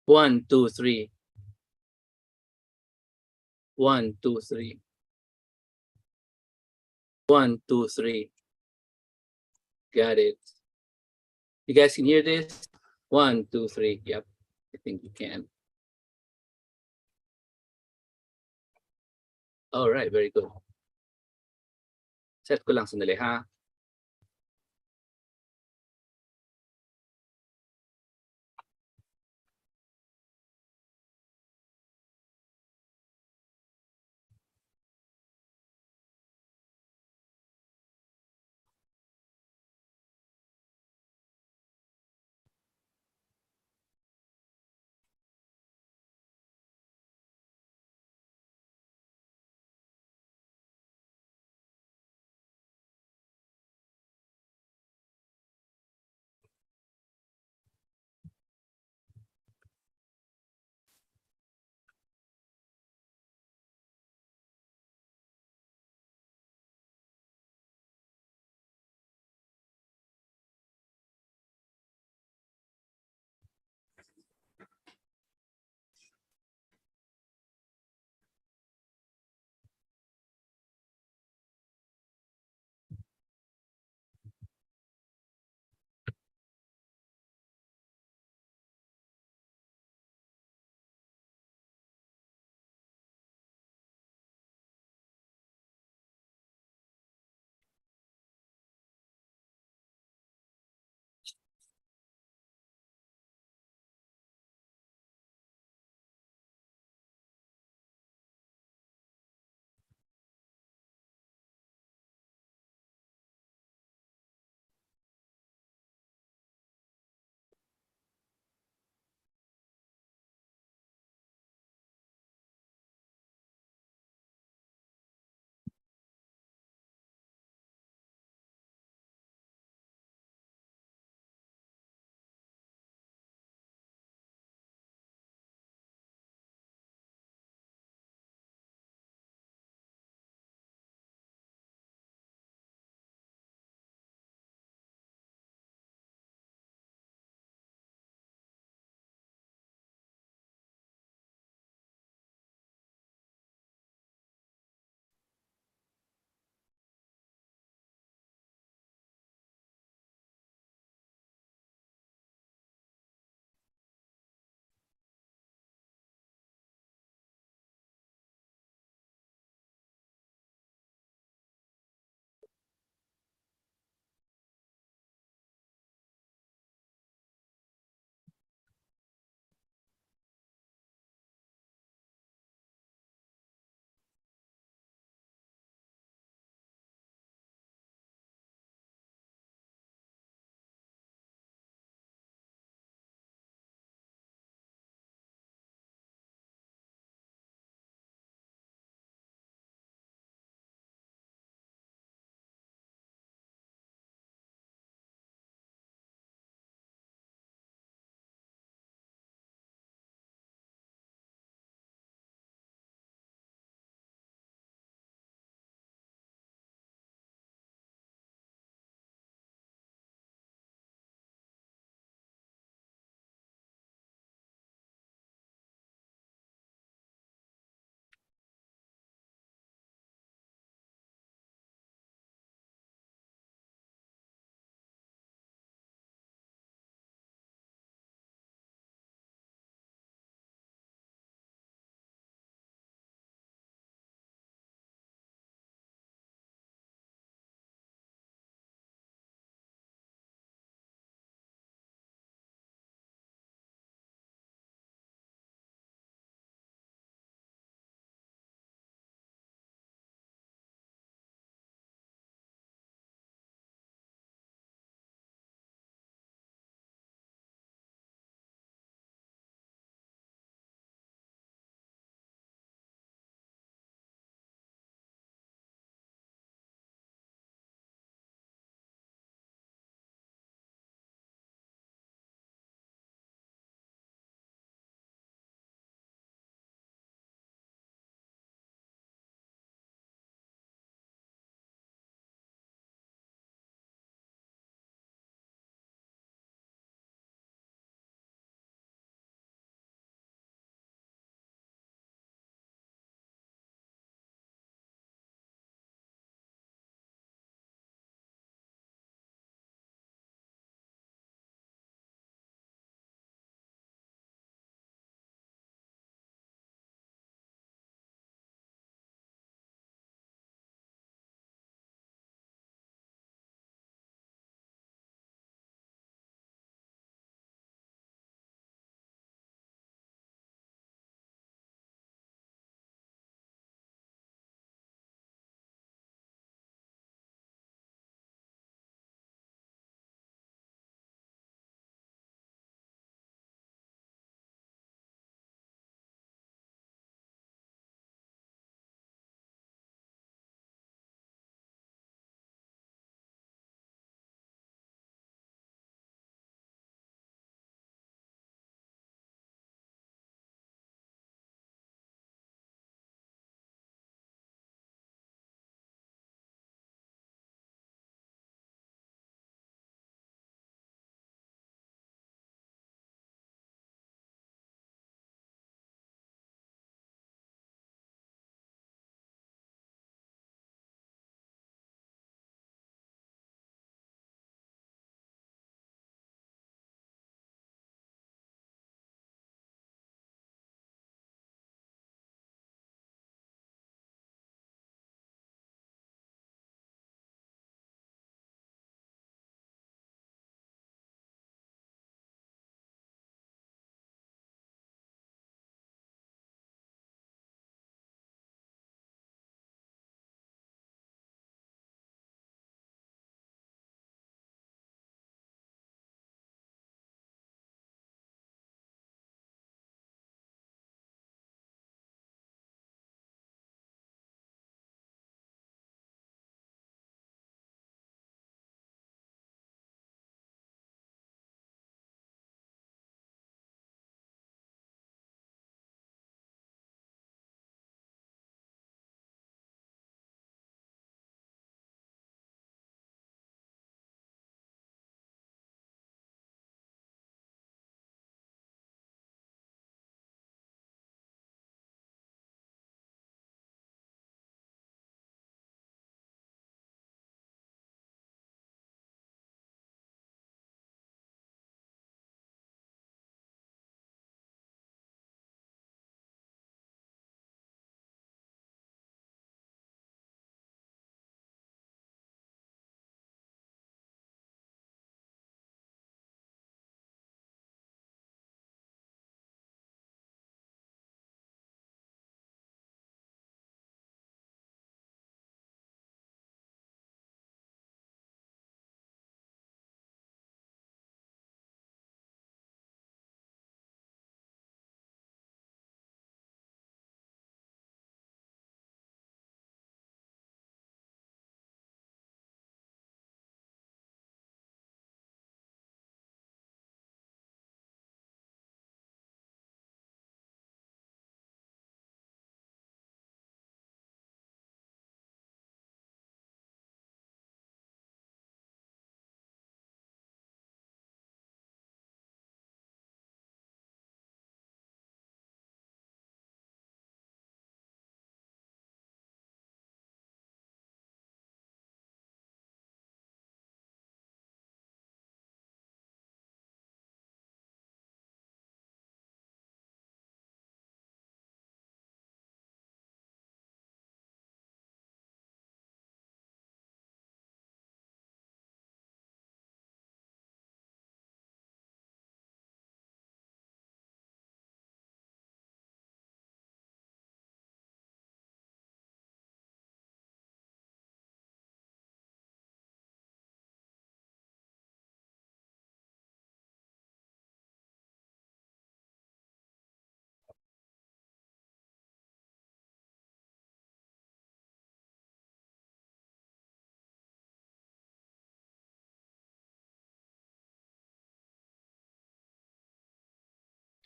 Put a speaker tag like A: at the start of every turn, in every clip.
A: 1, 2, 3. 1, 2, 3. 1, 2, 3. Got it. You guys can hear this? 1, 2, 3. Yep, I think you can. All right, very good. Set ko lang sandali ha.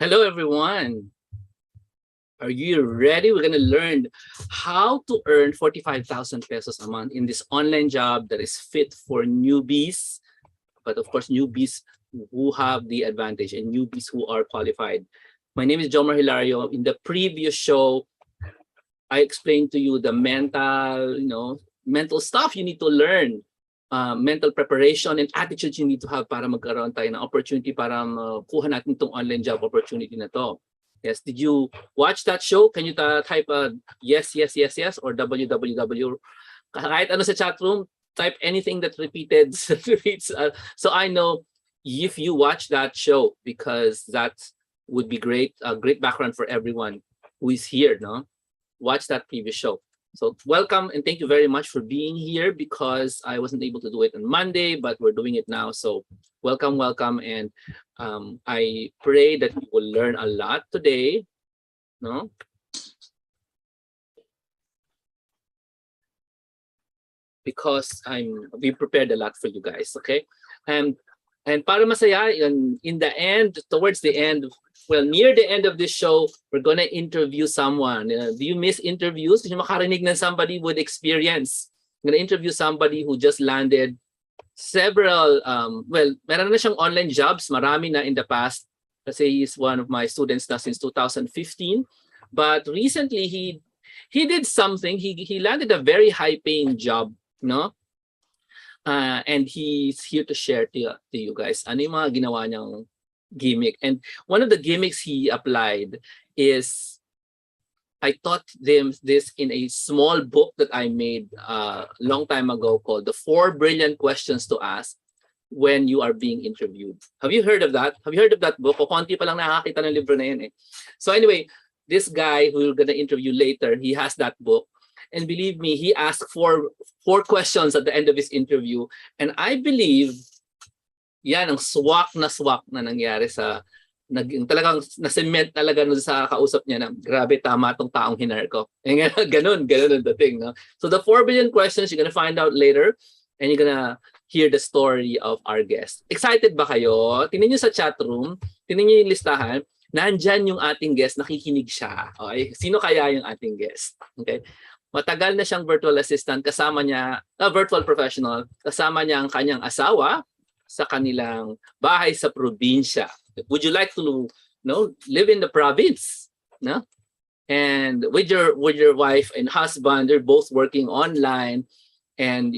A: Hello, everyone. Are you ready? We're going to learn how to earn 45,000 pesos a month in this online job that is fit for newbies, but of course, newbies who have the advantage and newbies who are qualified. My name is Jomar Hilario. In the previous show, I explained to you the mental stuff you need to learn, mental preparation and attitudes you need to have para magkaroon tayo ng opportunity para makuha natin itong online job opportunity na to. Yes, did you watch that show? Can you type yes, yes, yes, yes, or www? Kahit ano sa chat room, type anything that repeats. So I know if you watch that show, because that would be great, a great background for everyone who is here, no? Watch that previous show. So welcome and thank you very much for being here, because I wasn't able to do it on Monday, but we're doing it now. So welcome, welcome. And I pray that you will learn a lot today, no? Because we prepared a lot for you guys, okay? And para masaya, in the end, towards the end, well, near the end of this show, we're gonna interview someone. Do you miss interviews? Did you makarinig ng somebody with experience? I'm gonna interview somebody who just landed several, well, meron na siyang online jobs, marami na in the past. Kasi he's one of my students na since 2015. But recently, he did something. He landed a very high-paying job, no? And he's here to share to you guys ano yung mga ginawa niyang gimmick. And one of the gimmicks he applied is, I taught them this in a small book that I made a long time ago called The 4 Brilliant Questions to Ask When You Are Being Interviewed. Have you heard of that? Have you heard of that book? O konti pa lang nakakita ng libro na yun eh. So anyway, this guy who we're gonna interview later, he has that book. And believe me, he asked four questions at the end of his interview. And I believe, yan ang swak na nangyari sa, talagang na-cement talaga sa kausap niya na, grabe, tama tong taong hinar ko. Ganun ang dating. No? So the 4 billion questions, you're gonna find out later. And you're gonna hear the story of our guest. Excited ba kayo? Tingnan nyo sa chat room, tingnan nyo yung listahan. Nandyan yung ating guest, nakikinig siya. Okay? Sino kaya yung ating guest? Okay? Matagal na siyang virtual assistant, kasama niya, virtual professional, kasama niya ang kanyang asawa sa kanilang bahay sa probinsya. Would you like to live in the province? No? And with your wife and husband, they're both working online, and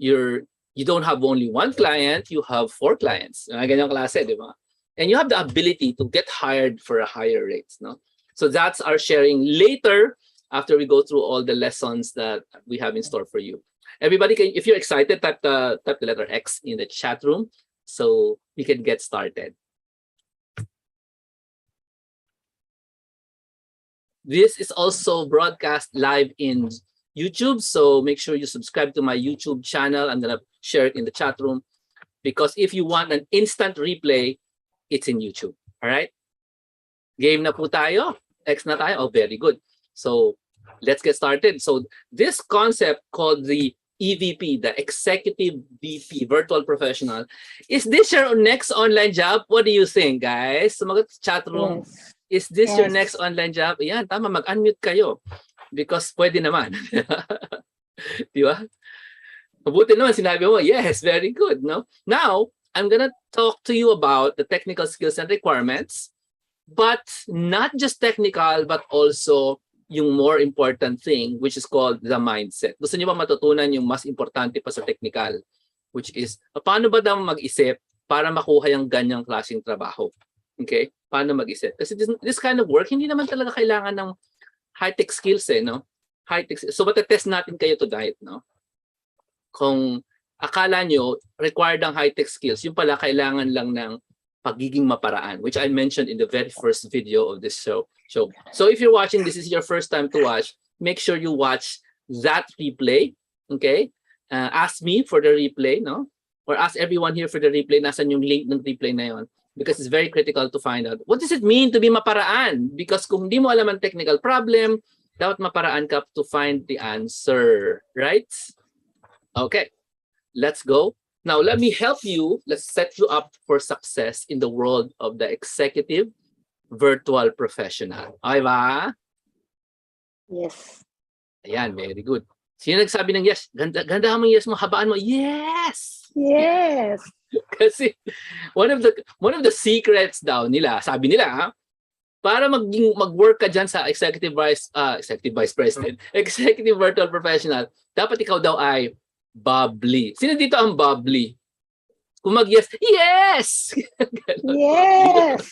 A: you don't have only one client, you have 4 clients. Ganyang klase, di ba? And you have the ability to get hired for a higher rate. No? So that's our sharing later, after we go through all the lessons that we have in store for you. Everybody, if you're excited, type the letter X in the chat room so we can get started. This is also broadcast live in YouTube, so make sure you subscribe to my YouTube channel. I'm gonna share it in the chat room, because if you want an instant replay, it's in YouTube. All right? Game na po tayo. X na tayo. Oh, very good. So let's get started. So this concept called the EVP, the Executive VP, Virtual Professional, is this your next online job? What do you think, guys? Sumagot sa chat room. Yes. Is this your next online job? Yan, tama, mag-unmute kayo. Because pwede naman. Di ba? Mabuti naman, sinabi mo, yes, very good. No? Now, I'm gonna talk to you about the technical skills and requirements, but not just technical, but also yung more important thing, which is called the mindset. Gusto niyo ba matutunan yung mas importante pa sa technical, which is, paano ba daw mag-isip para makuha yung ganyang klaseng trabaho? Okay? Paano mag-isip? Kasi this kind of work, hindi naman talaga kailangan ng high-tech skills no? High-tech. So, matetest natin kayo tonight, no? Kung akala nyo, required ang high-tech skills, yung pala kailangan lang ng pagiging maparaan, which I mentioned in the very first video of this show. So if you're watching, this is your first time to watch, make sure you watch that replay, okay? Ask me for the replay, no? Or ask everyone here for the replay. Nasan yung link ng replay na yon? Because it's very critical to find out, what does it mean to be maparaan? Because kung hindi mo alam ang technical problem, dapat maparaan ka to find the answer, right? Okay, let's go. Now, let me help you. Let's set you up for success in the world of the executive virtual professional. Okay ba?
B: Yes.
A: Ayan, very good. Sino nagsabi ng yes? Ganda, ganda mo yes mo, habaan mo. Yes!
B: Yes.
A: Kasi one of the secrets daw nila, sabi nila, ha, para mag-work ka diyan sa executive vice president, executive virtual professional, dapat ikaw daw ay bubbly. Sino dito ang bubbly? Kung mag-yes, yes!
B: Yes.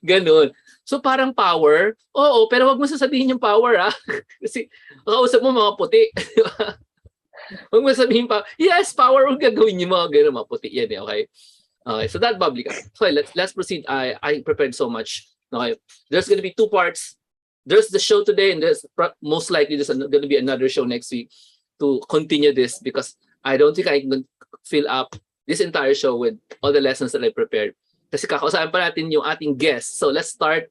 A: Ganun. So parang power, oo, pero wag mo sasabihin yung power, ha? Kasi kausap mo mga puti. Di ba? Huwag mo sabihin pa, yes, power, huwag gagawin niyo mga ganun, mga puti yan, okay? Okay, so that bubbly ka. So let's proceed. I prepared so much. Okay, there's gonna be 2 parts. There's the show today, and there's most likely there's gonna be another show next week to continue this, because I don't think I can fill up this entire show with all the lessons that I prepared. Kasi kakausapin pa natin yung ating guest. So let's start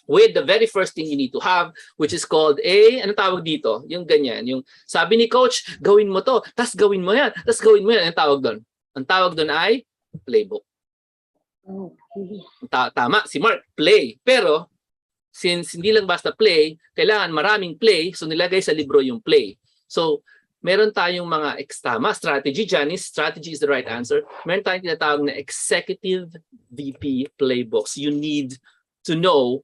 A: with the very first thing you need to have, which is called ano tawag dito? Yung ganyan, yung sabi ni coach, gawin mo to, tas gawin mo yan, tas gawin mo yan. Ang tawag doon? Ang tawag doon ay playbook.
B: Okay.
A: Tama, si Mark, play. Pero, since hindi lang basta play, kailangan maraming play, so nilagay sa libro yung play. So, meron tayong mga tama, strategy, Janice, strategy is the right answer. Meron tayong tinatawag na executive VP playbooks. You need to know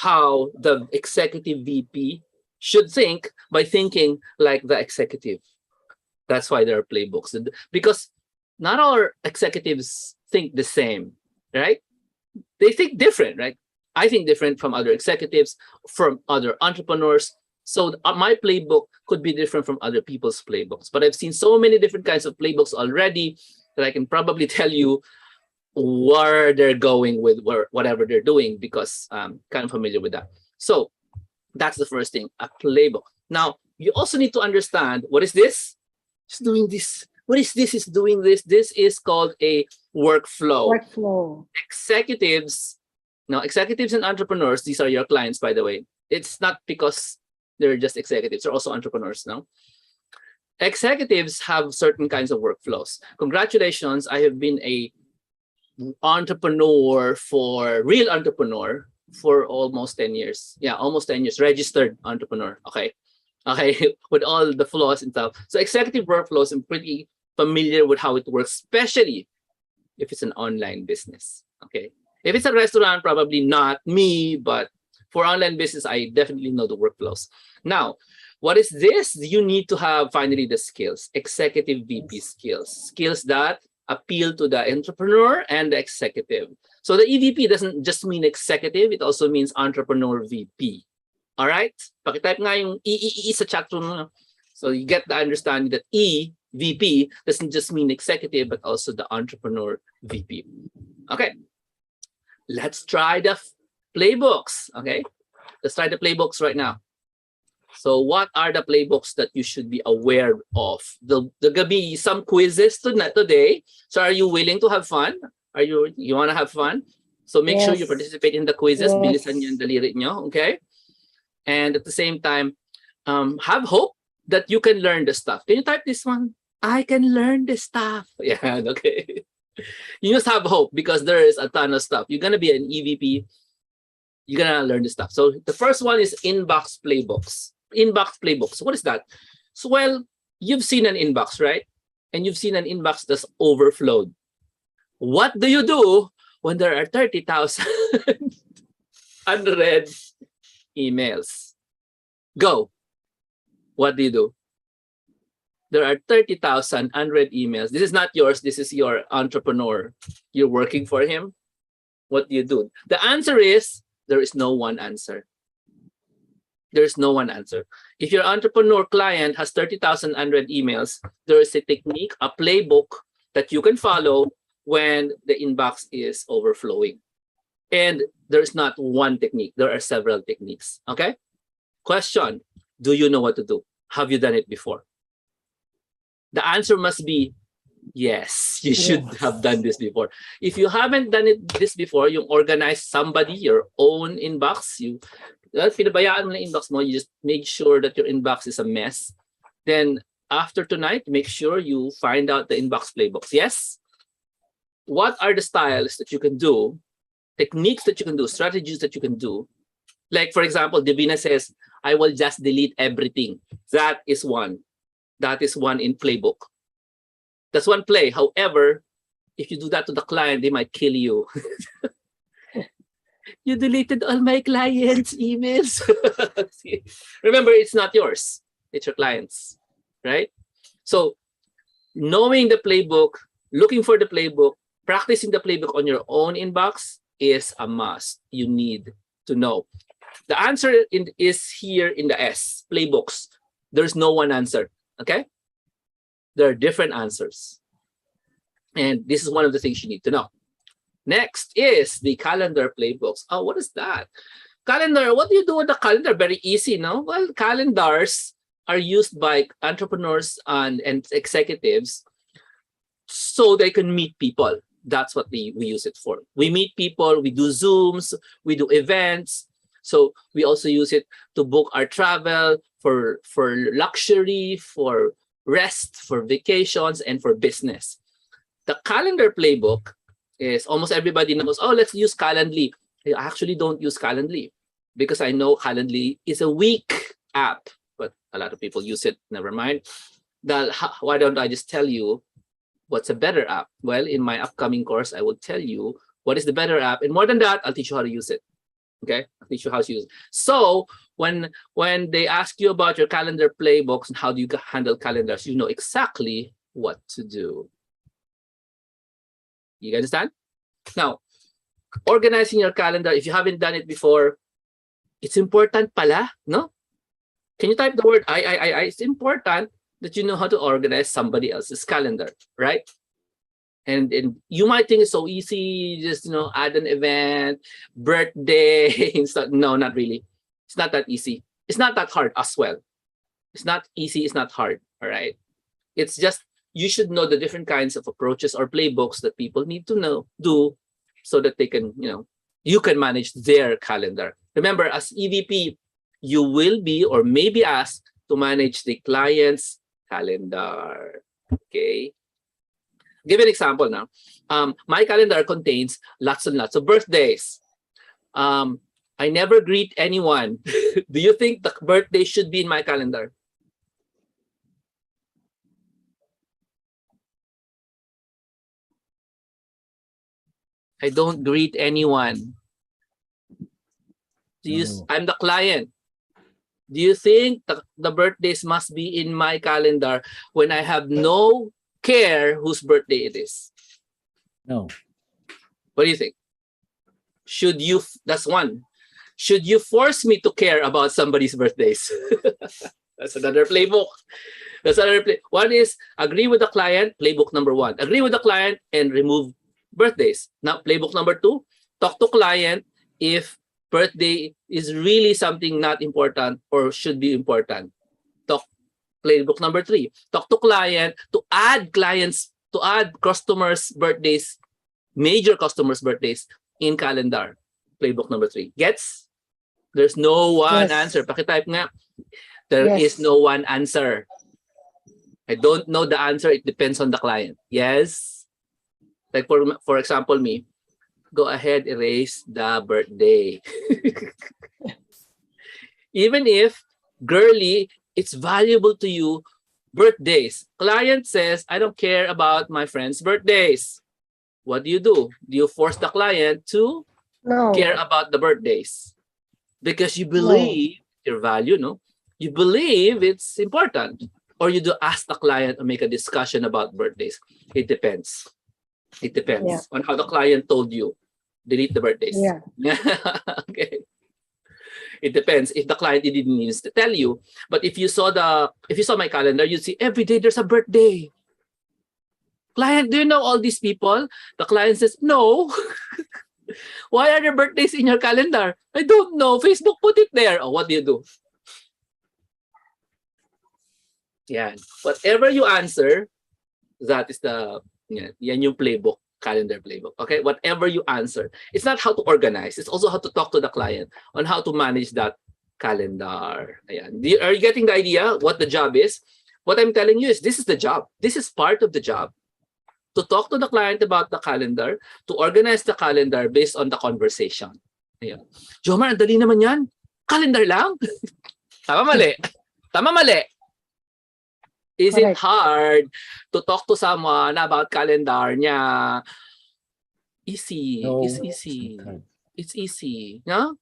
A: how the executive VP should think by thinking like the executive. That's why there are playbooks. Because not all executives think the same, right? They think different, right? I think different from other executives, from other entrepreneurs. So my playbook could be different from other people's playbooks. But I've seen so many different kinds of playbooks already that I can probably tell you where they're going with whatever they're doing, because I'm kind of familiar with that. So that's the first thing, a playbook. Now, you also need to understand, what is this? It's doing this. What is this? Is doing this. This is called a workflow.
B: Workflow.
A: Executives and entrepreneurs, these are your clients, by the way. It's not because they're just executives, they're also entrepreneurs, no? Executives have certain kinds of workflows. Congratulations, I have been a real entrepreneur for almost 10 years. Yeah, almost 10 years, registered entrepreneur, okay, with all the flaws and stuff. So executive workflows, I'm pretty familiar with how it works, especially if it's an online business, okay? If it's a restaurant, probably not me, but for online business, I definitely know the workflows. Now, what is this? You need to have finally the skills, executive VP skills that appeal to the entrepreneur and the executive. So the EVP doesn't just mean executive, it also means entrepreneur VP. All right? Pakitype nga yung E sa chat room. So you get the understanding that EVP doesn't just mean executive, but also the entrepreneur VP. Okay. Let's try the playbooks. Okay. Let's try the playbooks right now. So what are the playbooks that you should be aware of? There'll be some quizzes today. So are you willing to have fun? You want to have fun? So make sure you participate in the quizzes. Bilisan niyo ang daliri niyo, okay? And at the same time, have hope that you can learn the stuff. Can you type this one? I can learn this stuff. Yeah, okay. You just have hope, because there is a ton of stuff. You're going to be an EVP. You're going to learn this stuff. So the first one is inbox playbooks. Inbox playbooks. What is that? So, well, you've seen an inbox, right? And you've seen an inbox that's overflowed. What do you do when there are 30,000 unread emails? Go. What do you do? There are 30,000 unread emails. This is not yours. This is your entrepreneur. You're working for him. What do you do? The answer is, there is no one answer. There is no one answer. If your entrepreneur client has 30,000 unread emails, there is a technique, a playbook that you can follow when the inbox is overflowing. And there is not one technique. There are several techniques. Okay? Question, do you know what to do? Have you done it before? The answer must be yes, you should have done this before. If you haven't done this before, you organize somebody, your own inbox, pinabayaan mo na inbox mo, you just make sure that your inbox is a mess. Then after tonight, make sure you find out the inbox playbooks. Yes? What are the styles that you can do techniques that you can do, strategies that you can do. Like, for example, Divina says, I will just delete everything. That is one. That is one in playbook. That's one play. However, if you do that to the client, they might kill you. You deleted all my clients' emails. Remember, it's not yours. It's your client's, right? So knowing the playbook, looking for the playbook, practicing the playbook on your own inbox is a must. You need to know. The answer is here in the S, playbooks. There's no one answer, okay? There are different answers. And this is one of the things you need to know. Next is the calendar playbooks. Oh, what is that? Calendar, what do you do with the calendar? Very easy, no? Well, calendars are used by entrepreneurs and executives so they can meet people. That's what we use it for. We meet people, we do Zooms, we do events. So we also use it to book our travel, for luxury, for rest, for vacations, and for business. The calendar playbook is almost everybody knows, oh, let's use Calendly. I actually don't use Calendly because I know Calendly is a weak app, but a lot of people use it. Never mind. Why don't I just tell you what's a better app? Well, in my upcoming course, I will tell you what is the better app. And more than that, I'll teach you how to use it. Okay, I'll teach you how to use it. So when they ask you about your calendar playbooks and how do you handle calendars, you know exactly what to do. You understand? Now, organizing your calendar, if you haven't done it before, it's important pala, no? Can you type the word I? It's important that you know how to organize somebody else's calendar, right? And you might think it's so easy, just add an event, birthday, no, not really. It's not that easy. It's not that hard as well. It's not easy, it's not hard, all right? It's just you should know the different kinds of approaches or playbooks that people need to do so that they can, you can manage their calendar. Remember, as EVP, you will be or may be asked to manage the client's calendar, okay? Give an example now. My calendar contains lots and lots of birthdays. I never greet anyone. Do you think the birthday should be in my calendar? I don't greet anyone. I'm the client. Do you think the birthdays must be in my calendar when I have no care whose birthday it is?
C: No.
A: What do you think? Should you, that's one. Should you force me to care about somebody's birthdays? That's another playbook. That's another play. One is agree with the client, playbook number one. Agree with the client and remove birthdays. Now, playbook number two, talk to client if birthday is really something not important or should be important. Playbook number three, talk to client to add customers' birthdays, major customers' birthdays in calendar. Playbook number three. Gets? There's no one answer. Pakitype nga. There is no one answer. I don't know the answer. It depends on the client. Yes? Like for example, me, go ahead, erase the birthday. Even if, girly, it's valuable to you, birthdays. Client says, I don't care about my friends' birthdays. What do? Do you force the client to care about the birthdays? Because you believe your value, no? You believe it's important. Or you do ask the client or make a discussion about birthdays. It depends. It depends on how the client told you. Delete the birthdays. Okay. It depends if the client didn't need to tell you. But if you saw my calendar, you'd see every day there's a birthday. Client, do you know all these people? The client says, no. Why are there birthdays in your calendar? I don't know. Facebook put it there. Oh, what do you do? Yeah. Whatever you answer, that is yan yung playbook, calendar playbook. Okay? Whatever you answer. It's not how to organize. It's also how to talk to the client on how to manage that calendar. Ayan. Are you getting the idea what the job is? What I'm telling you is this is the job. This is part of the job. to talk to the client about the calendar, to organize the calendar based on the conversation. Ayan. Jomar, ang dali naman yan. Calendar lang? Tama mali. Tama mali. Is it
B: Correct.
A: hard to talk to someone about calendar niya? Easy.
C: No,
A: It's easy.
C: sometimes.
A: It's easy. No?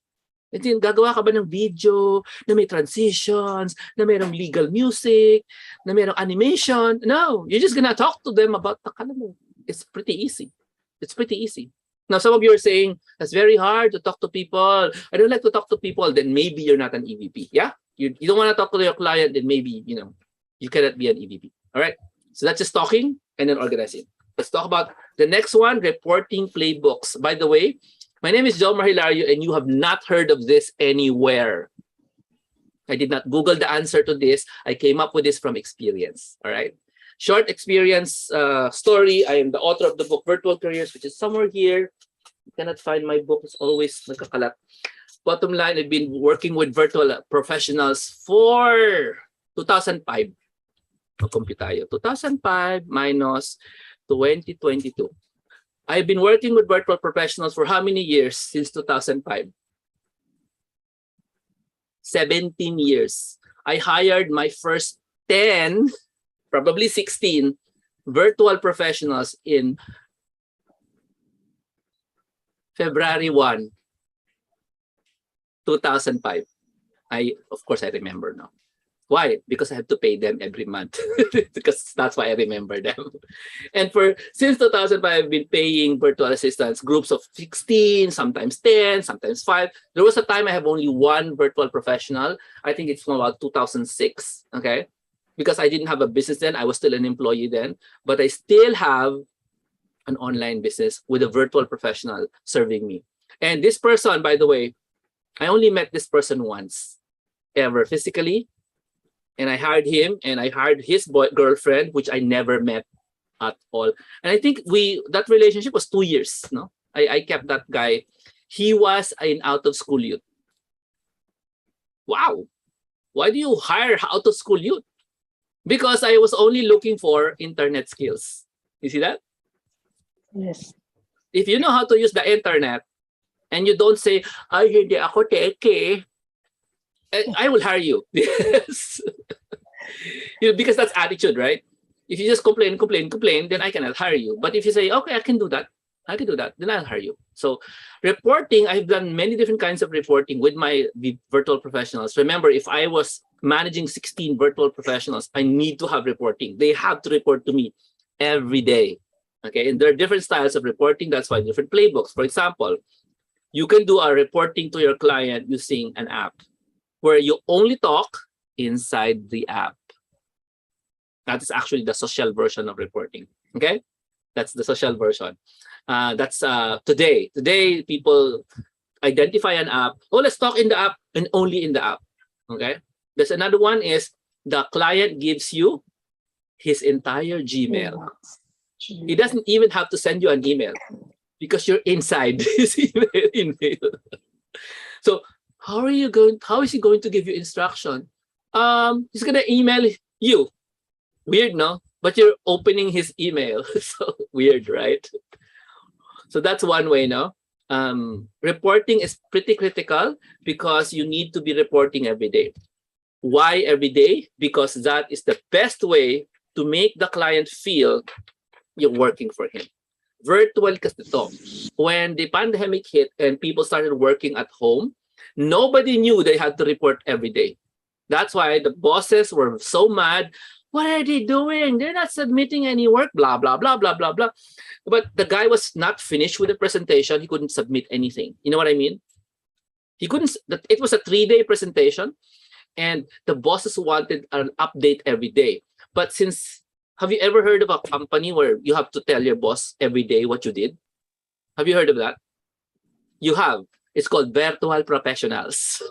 A: Ito yung gagawa ka ba ng video na may transitions, na mayroong legal music, na mayroong animation? No, you're just gonna talk to them about the calendar. It's pretty easy. It's pretty easy. Now, some of you are saying, that's very hard to talk to people. I don't like to talk to people. Then maybe you're not an EVP. Yeah? You don't want to talk to your client, then maybe, you cannot be an EVP. All right? So that's just talking and then organizing. Let's talk about the next one, reporting playbooks. By the way, my name is Jomar Hilario, and you have not heard of this anywhere. I did not Google the answer to this. I came up with this from experience. All right. Short experience story. I am the author of the book Virtual Careers, which is somewhere here. You cannot find my book. It's always nagkakalat. Bottom line, I've been working with virtual professionals for 2005. Mag-compute tayo. 2005 minus 2022. I've been working with virtual professionals for how many years since 2005? 17 years. I hired my first 10, probably 16 virtual professionals in February 1, 2005. Of course, I remember now. Why? Because I have to pay them every month. Because that's why I remember them. And since 2005, I've been paying virtual assistants, groups of 16, sometimes 10, sometimes 5. There was a time I have only one virtual professional. I think it's from about 2006, okay? Because I didn't have a business then. I was still an employee then. But I still have an online business with a virtual professional serving me. And this person, by the way, I only met this person once, ever, physically. And I hired him, and I hired his girlfriend, which I never met at all. And I think that relationship was 2 years. No, I kept that guy. He was an out-of-school youth. Wow, why do you hire out-of-school youth? Because I was only looking for internet skills. You see that?
B: Yes.
A: If you know how to use the internet, and you don't say, "Ay, hindi ako teke," I will hire you. Yes. Because that's attitude, right? If you just complain, then I cannot hire you. But if you say, okay, I can do that, then I'll hire you. So reporting, I've done many different kinds of reporting with my virtual professionals. Remember, if I was managing 16 virtual professionals, I need to have reporting. They have to report to me every day. Okay, and there are different styles of reporting. That's why different playbooks. For example, you can do a reporting to your client using an app where you only talk inside the app. That is actually the social version of reporting. Okay, that's the social version. That's today. Today, people identify an app. Oh, let's talk in the app and only in the app. Okay. There's another one is the client gives you his entire Gmail. He doesn't even have to send you an email because you're inside his email. So how is he going to give you instruction? He's gonna email you. Weird, no? But you're opening his email. So weird, right? So that's one way, no? Reporting is pretty critical because you need to be reporting every day. Why every day? Because that is the best way to make the client feel you're working for him. Virtual kasi to. When the pandemic hit and people started working at home, nobody knew they had to report every day. That's why the bosses were so mad. What are they doing? They're not submitting any work, blah, blah, blah, blah, blah, blah. But the guy was not finished with the presentation. He couldn't submit anything. You know what I mean? He couldn't. It was a 3-day presentation, and the bosses wanted an update every day. But have you ever heard of a company where you have to tell your boss every day what you did? Have you heard of that? You have. It's called virtual professionals.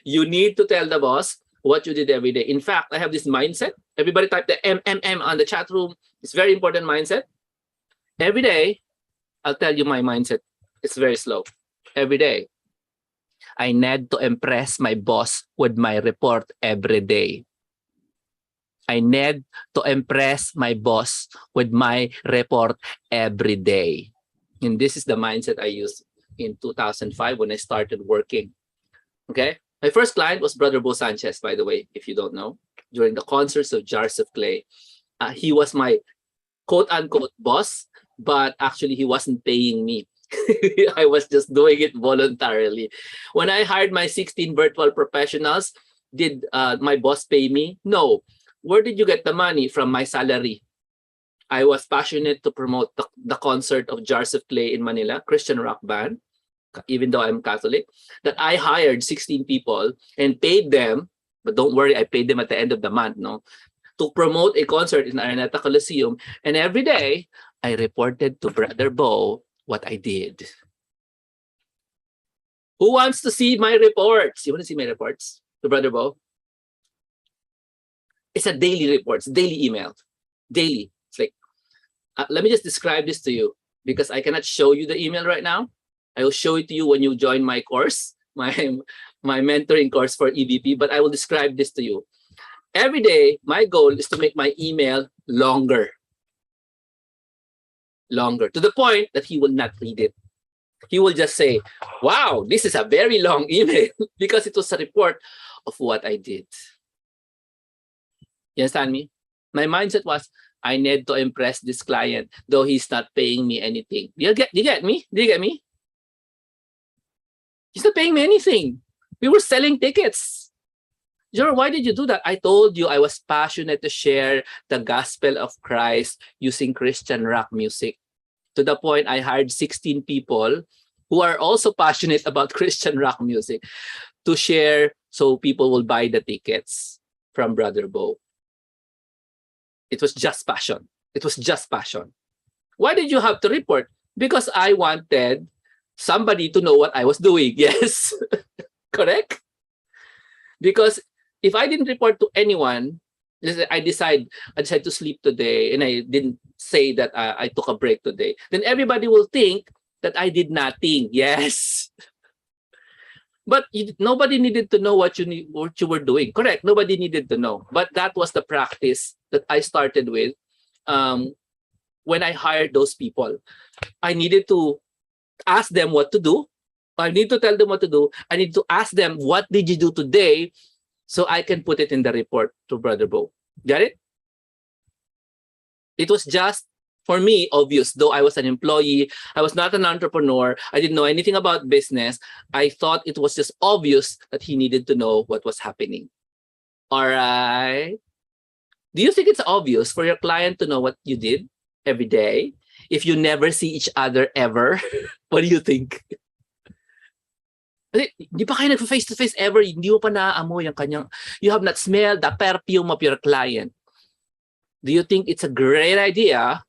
A: You need to tell the boss what you did every day. In fact, I have this mindset. Everybody type the MMM on the chat room. It's very important mindset. Every day, I'll tell you my mindset. It's very slow. Every day, I need to impress my boss with my report every day. I need to impress my boss with my report every day. And this is the mindset I used in 2005 when I started working. Okay. My first client was Brother Bo Sanchez, by the way, if you don't know, during the concerts of Jars of Clay. He was my quote unquote boss, but actually he wasn't paying me. I was just doing it voluntarily. When I hired my 16 virtual professionals, did my boss pay me? No. Where did you get the money? From my salary. I was passionate to promote the concert of Jars of Clay in Manila, Christian rock band, even though I'm Catholic, that I hired 16 people and paid them, but don't worry, I paid them at the end of the month, no? To promote a concert in Araneta Coliseum. And every day, I reported to Brother Bo what I did. Who wants to see my reports? You want to see my reports to Brother Bo? It's a daily reports, daily email, daily. It's like, let me just describe this to you because I cannot show you the email right now. I will show it to you when you join my course, my mentoring course for EVP, but I will describe this to you. Every day, my goal is to make my email longer. Longer, to the point that he will not read it. He will just say, wow, this is a very long email because it was a report of what I did. You understand me? My mindset was, I need to impress this client, though he's not paying me anything. Do you get me? Do you get me? He's not paying me anything. We were selling tickets. Jor, why did you do that? I told you I was passionate to share the gospel of Christ using Christian rock music. To the point I hired 16 people who are also passionate about Christian rock music to share so people will buy the tickets from Brother Bo. It was just passion. It was just passion. Why did you have to report? Because I wanted somebody to know what I was doing. Yes. Correct? Because if I didn't report to anyone, I decide to sleep today and I didn't say that I took a break today, then everybody will think that I did nothing. Yes. But nobody needed to know what you were doing. Correct. Nobody needed to know. But that was the practice that I started with when I hired those people. I needed to ask them what to do. I need to tell them what to do. I need to ask them, what did you do today? So I can put it in the report to Brother Bo. Got it? It was just, for me, obvious. Though I was an employee, I was not an entrepreneur, I didn't know anything about business, I thought it was just obvious that he needed to know what was happening. All right? Do you think it's obvious for your client to know what you did every day if you never see each other ever? What do you think? Hindi pa kayo nag-face-to-face ever, hindi mo pa naaamoy ang kanyang, you have not smelled the perfume of your client. Do you think it's a great idea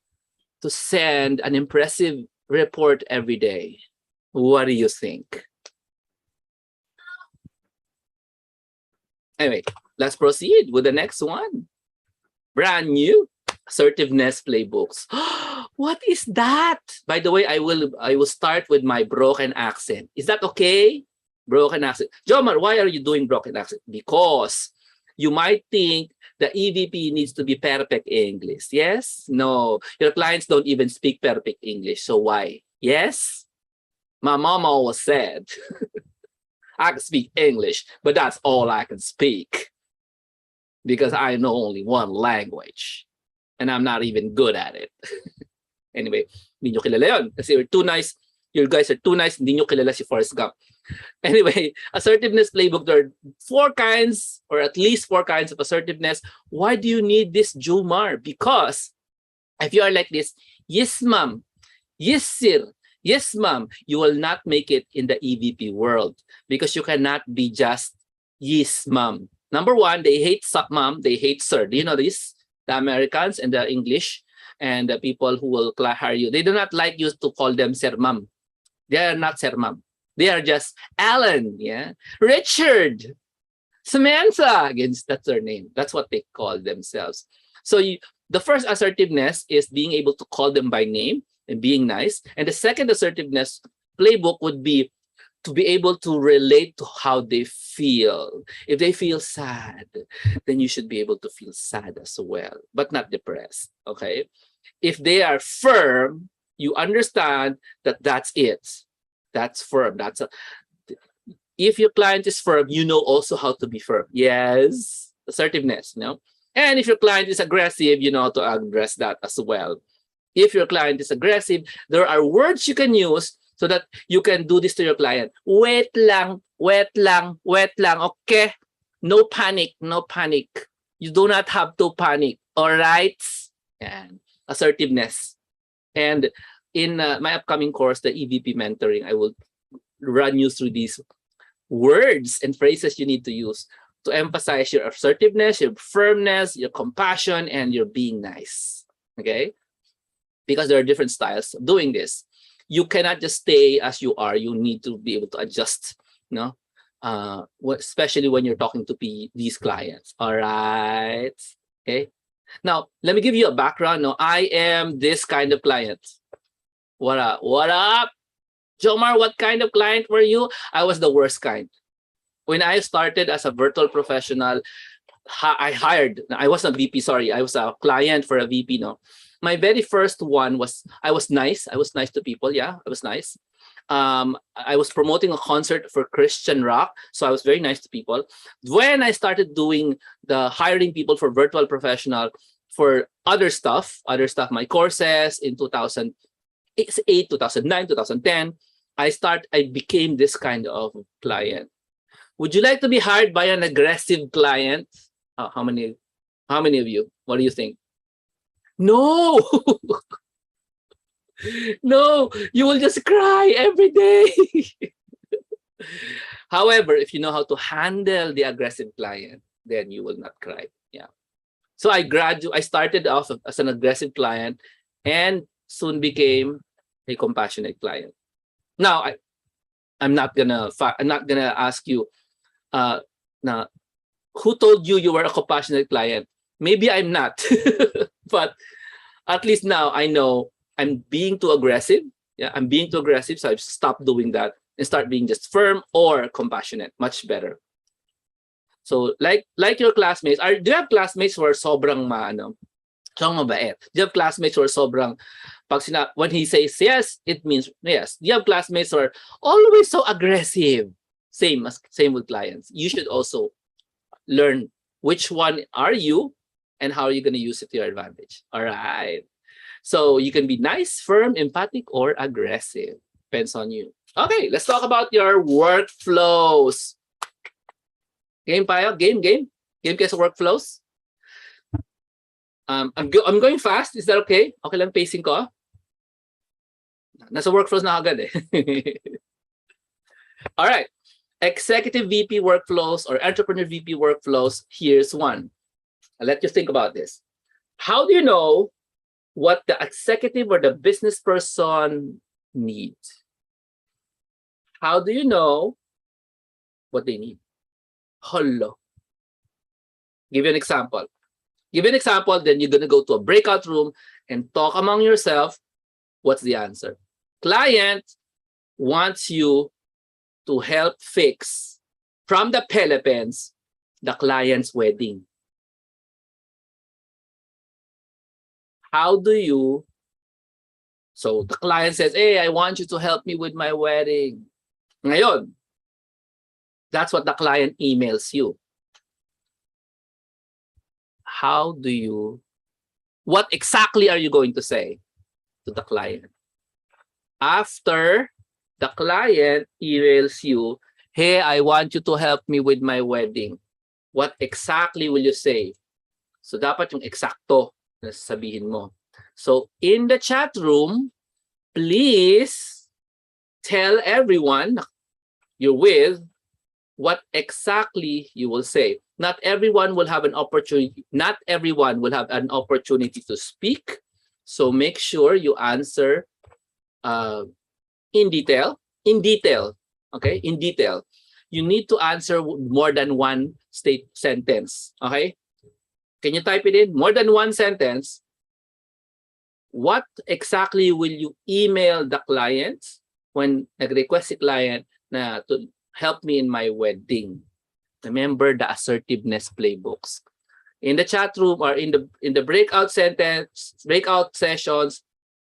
A: to send an impressive report every day? What do you think? Anyway, let's proceed with the next one. Brand new assertiveness playbooks. What is that? By the way, I will start with my broken accent. Is that okay? Broken accent. Jomar, why are you doing broken accent? Because you might think the EVP needs to be perfect English. Yes? No. Your clients don't even speak perfect English. So why? Yes? My mom always said, I can speak English, but that's all I can speak. Because I know only one language. And I'm not even good at it. Anyway, hindi nyo kilala yun. Kasi you're too nice. You guys are too nice. Hindi nyo kilala si Forrest Gump. Anyway, assertiveness playbook, there are 4 kinds, or at least 4 kinds of assertiveness. Why do you need this, Jomar? Because if you are like this, yes, ma'am, yes, sir, yes, ma'am, you will not make it in the EVP world because you cannot be just yes, ma'am. Number 1, they hate ma'am, they hate sir. Do you know this? The Americans and the English and the people who will hire you, they do not like you to call them sir, ma'am. They are not sir, ma'am. They are just Alan, yeah, Richard, Samantha. Again, that's their name. That's what they call themselves. So the first assertiveness is being able to call them by name and being nice. And the second assertiveness playbook would be to be able to relate to how they feel. If they feel sad, then you should be able to feel sad as well, but not depressed. Okay. If they are firm, you understand that that's it. That's firm. If your client is firm, you know also how to be firm. Yes, assertiveness, And if your client is aggressive, you know how to address that as well. If your client is aggressive, there are words you can use so that you can do this to your client. Wait lang, wait lang, wait lang, okay? No panic, no panic. You do not have to panic, all right? And assertiveness. And in my upcoming course, the EVP mentoring, I will run you through these words and phrases you need to use to emphasize your assertiveness, your firmness, your compassion, and your being nice. Okay? Because there are different styles of doing this. You cannot just stay as you are. You need to be able to adjust, especially when you're talking to these clients. All right. Okay. Now, let me give you a background. Now, I am this kind of client. What up? What up? Jomar, what kind of client were you? I was the worst kind. When I started as a virtual professional, I was a VP, sorry. I was a client for a VP, My very first one was, I was nice. I was nice to people. Yeah, I was nice. I was promoting a concert for Christian rock. So I was very nice to people. When I started doing the hiring people for virtual professional for other stuff, my courses in 2008, 2009, 2010, I became this kind of client. Would you like to be hired by an aggressive client? How many of you? What do you think? No. No, you will just cry every day. However, if you know how to handle the aggressive client, then you will not cry. Yeah. So I started off as an aggressive client and soon became a compassionate client. Now, I'm not gonna ask you, now, who told you were a compassionate client? Maybe I'm not, but at least now I know I'm being too aggressive. Yeah, I'm being too aggressive, so I've stopped doing that and start being just firm or compassionate. Much better. So like your classmates, do you have classmates who are sobrang sobrang mabait? Do you have classmates who are sobrang when he says yes, it means yes. Do you have classmates who are always so aggressive? Same with clients. You should also learn which one are you and how are you going to use it to your advantage. All right. So you can be nice, firm, empathic, or aggressive. Depends on you. Okay, let's talk about your workflows. Game tayo? Game? Game kayo sa workflows? I'm going fast. Is that okay? Okay lang pacing ko? Nasa workflows na agad eh. All right. Executive VP workflows or entrepreneur VP workflows. Here's one. I'll let you think about this. How do you know what the executive or the business person needs? How do you know what they need? Hello. Give you an example. Then you're going to go to a breakout room and talk among yourself. What's the answer? Client wants you to help fix from the Philippines the client's wedding. How do you? So the client says, hey, I want you to help me with my wedding. Ngayon, that's what the client emails you. What exactly are you going to say to the client? After the client emails you, hey, I want you to help me with my wedding. What exactly will you say? So dapat yung eksakto na sabihin mo. So in the chat room, please tell everyone you're with what exactly you will say. Not everyone will have an opportunity. Not everyone will have an opportunity to speak. So make sure you answer in detail. Okay, in detail. You need to answer more than one sentence. Okay, can you type it in? More than one sentence. What exactly will you email the client when nag-request si client na to help me in my wedding. Remember the assertiveness playbooks. In the chat room or in the breakout sessions,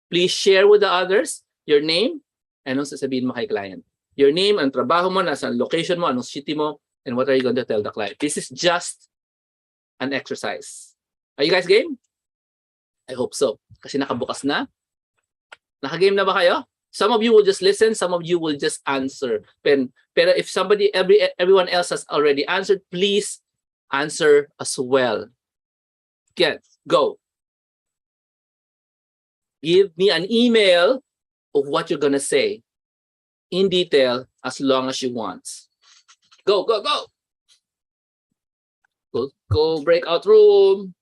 A: please share with the others your name, anong sasabihin mo kay client. Your name, ang trabaho mo, nasaan location mo, anong city mo, and what are you going to tell the client. This is just an exercise. Are you guys game? I hope so. Kasi nakabukas na. Nakagame na ba kayo? Some of you will just listen, some of you will just answer. Pero if everyone else has already answered, please answer as well. Get, go. Give me an email of what you're gonna say in detail as long as you want. Go, go, go. Go breakout room.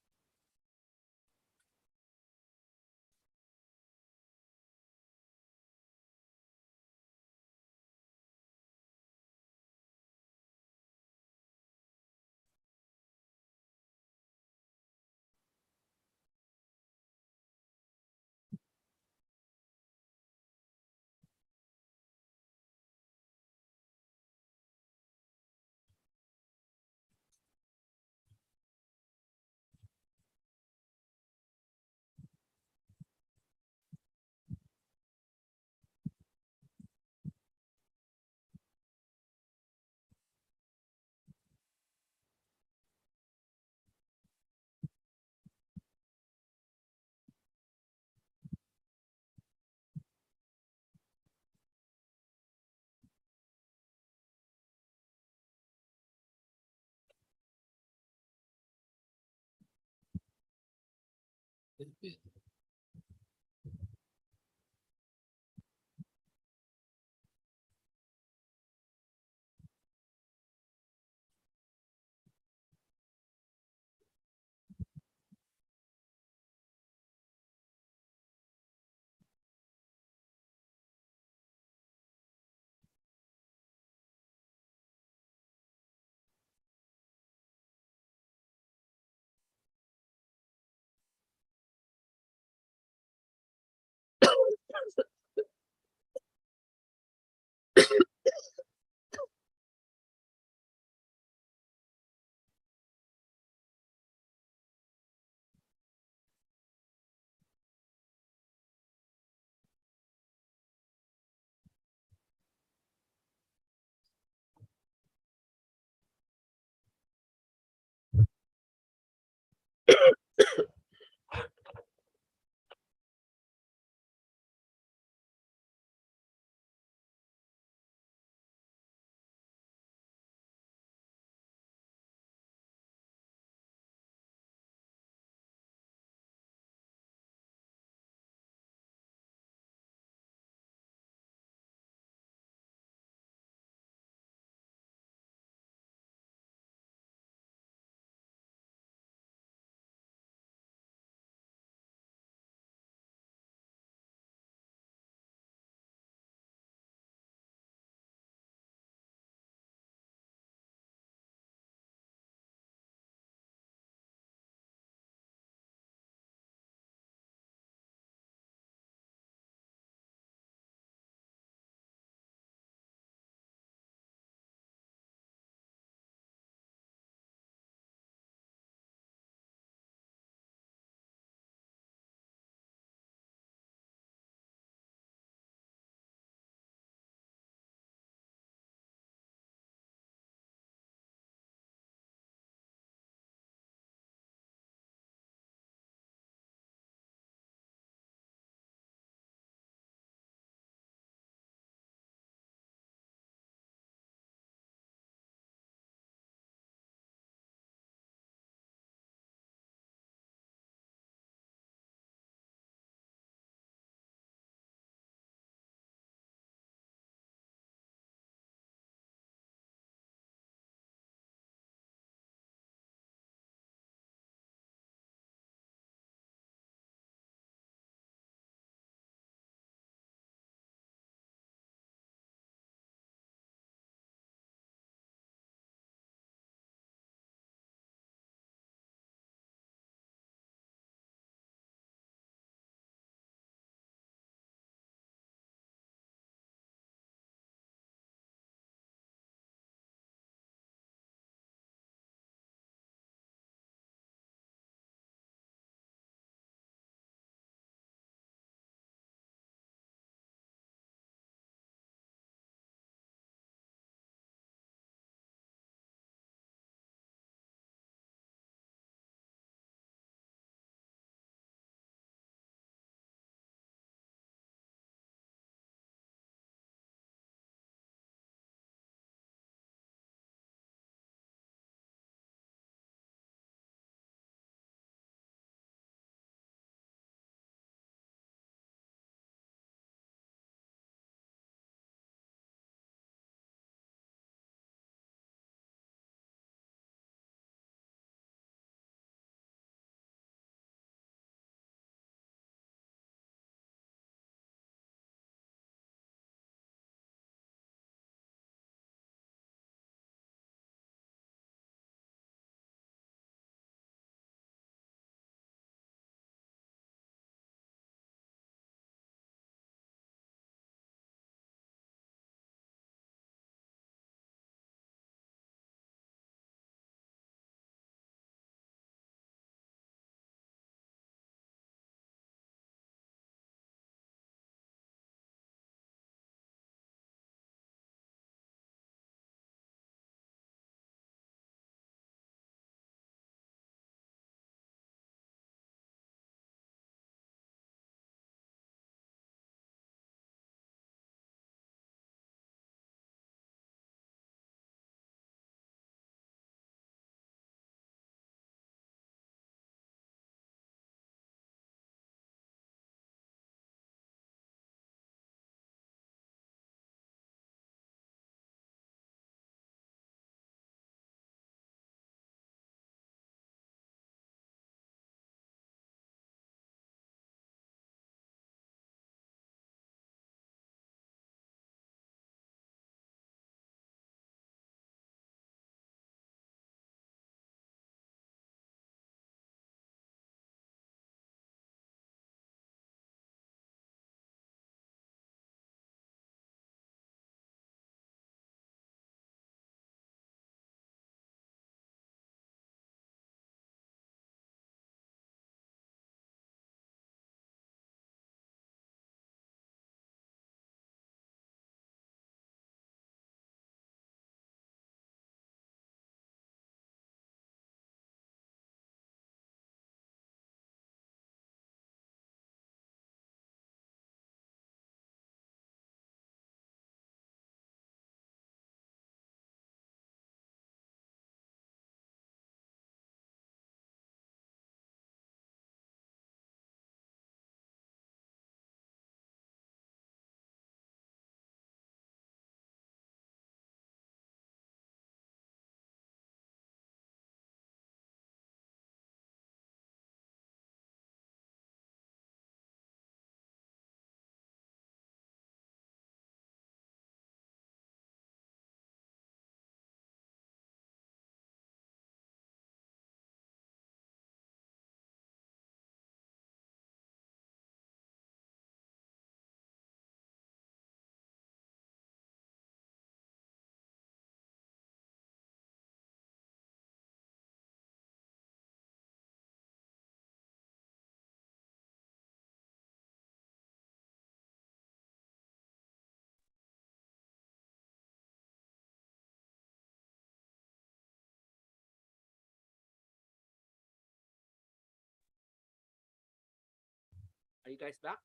A: Are you guys back?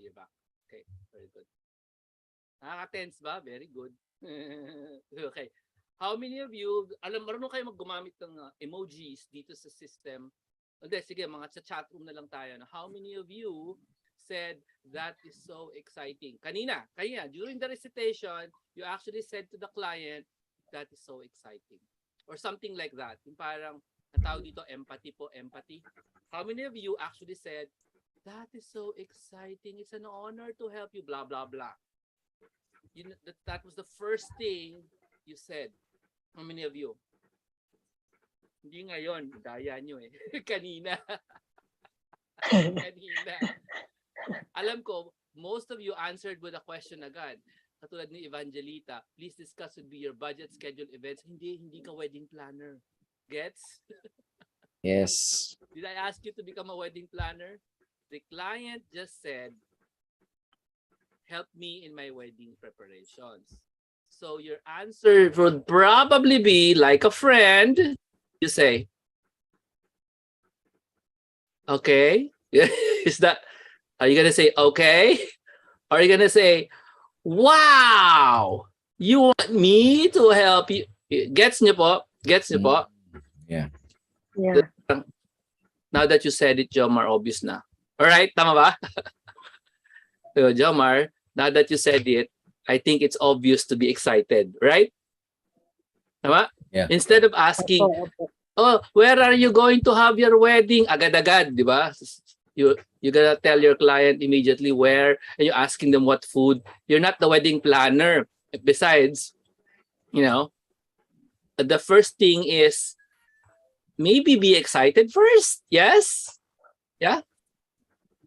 A: You're back. Okay, very good. Nakaka-tense ba? Very good. Okay. How many of you, marunong kayo gumamit ng emojis dito sa system? Hindi, sige, mga sa chat room na lang tayo. How many of you said that is so exciting? Kanina, during the recitation, you actually said to the client, that is so exciting. Or something like that. Yung parang, ang tawag dito, empathy po, empathy. How many of you actually said, that is so exciting. It's an honor to help you, blah, blah, blah. You know, that was the first thing you said. How many of you? Hindi ngayon, daya nyo eh. Kanina. Kanina. Alam ko, most of you answered with a question agad. Katulad ni Evangelita, please discuss with me your budget, schedule, events. Hindi ka wedding planner. Gets?
C: Yes.
A: Did I ask you to become a wedding planner? The client just said, help me in my wedding preparations. So your answer would probably be like a friend. You say, okay. Is that, are you going to say, okay? Or are you going to say, wow, you want me to help you? Gets niyo po? Gets niyo po?
C: Yeah.
B: Yeah.
A: Now that you said it, Jomar, obvious na. All right, tama ba? So, Jomar, now that you said it, I think it's obvious to be excited, right? Tama?
C: Yeah.
A: Instead of asking, oh, where are you going to have your wedding? Agad-agad, di ba? You gotta tell your client immediately where, and you're asking them what food. You're not the wedding planner. Besides, you know, the first thing is maybe be excited first. Yes? Yeah?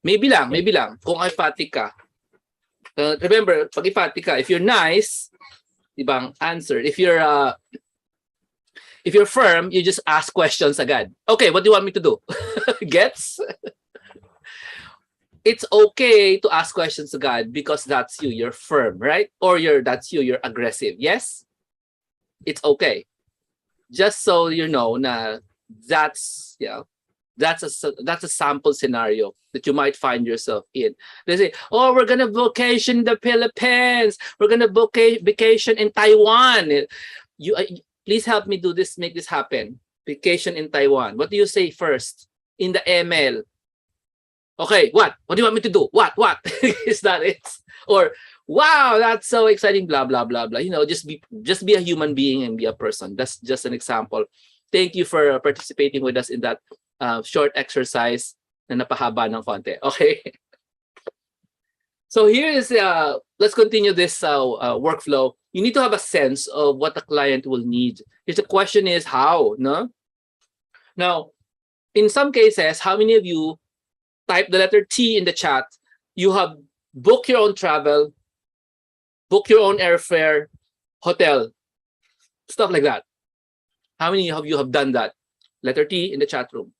A: Maybe lang. Kung emphatic ka. Remember, pag emphatic ka, if you're nice, ibang answer. If you're firm, you just ask questions agad. Okay, what do you want me to do? Gets? It's okay to ask questions agad because that's you. You're firm, right? Or that's you. You're aggressive. Yes? It's okay. Just so you know na that's a sample scenario that you might find yourself in. They say, oh, we're going to vacation in the Philippines. We're going to vacation in Taiwan. Please help me do this, make this happen. Vacation in Taiwan. What do you say first in the ML? Okay, what? What do you want me to do? What? Is that it? Or, wow, that's so exciting, blah, blah, blah, blah. You know, just be a human being and be a person. That's just an example. Thank you for participating with us in that short exercise na napahaba ng konti. Okay. So here is, let's continue this workflow. You need to have a sense of what the client will need. If the question is how, no? Now, in some cases, how many of you type the letter T in the chat? You have booked your own travel, book your own airfare, hotel, stuff like that. How many of you have done that? Letter T in the chat room.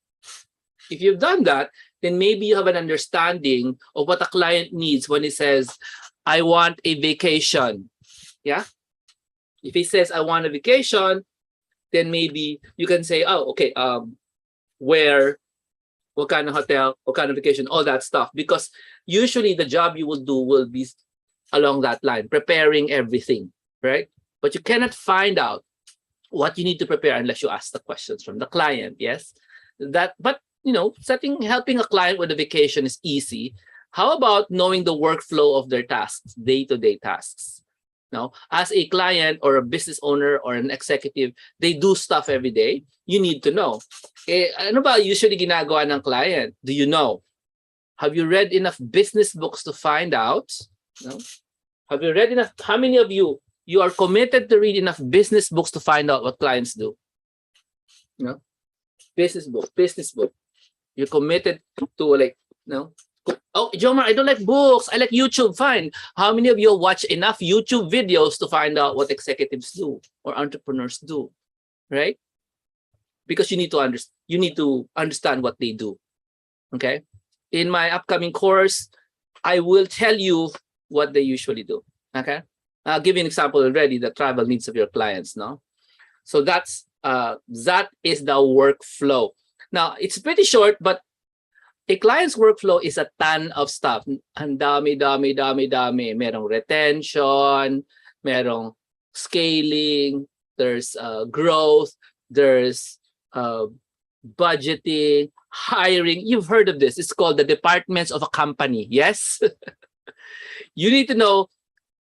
A: If you've done that, then maybe you have an understanding of what a client needs when he says, I want a vacation. Yeah? If he says, I want a vacation, then maybe you can say, oh, okay, where, what kind of hotel, what kind of vacation, all that stuff. Because usually the job you will do will be along that line, preparing everything, right? But you cannot find out what you need to prepare unless you ask the questions from the client, yes? But you know, helping a client with a vacation is easy. How about knowing the workflow of their tasks, day-to-day tasks? Now, as a client or a business owner or an executive, they do stuff every day. You need to know. Ano ba usually ginagawa ng client? Do you know? Have you read enough business books to find out? No? Have you read enough? How many of you are committed to read enough business books to find out what clients do? No? Business book. You're committed to oh, Jomar, I don't like books. I like YouTube. Fine. How many of you watch enough YouTube videos to find out what executives do or entrepreneurs do, right? Because you need to understand what they do. Okay. In my upcoming course, I will tell you what they usually do. Okay. I'll give you an example already, the travel needs of your clients. No. So that is the workflow. Now it's pretty short, but A client's workflow is a ton of stuff. Ang dami. Merong retention, merong scaling, there's growth, there's budgeting, hiring. You've heard of this. It's called the departments of a company. Yes? You need to know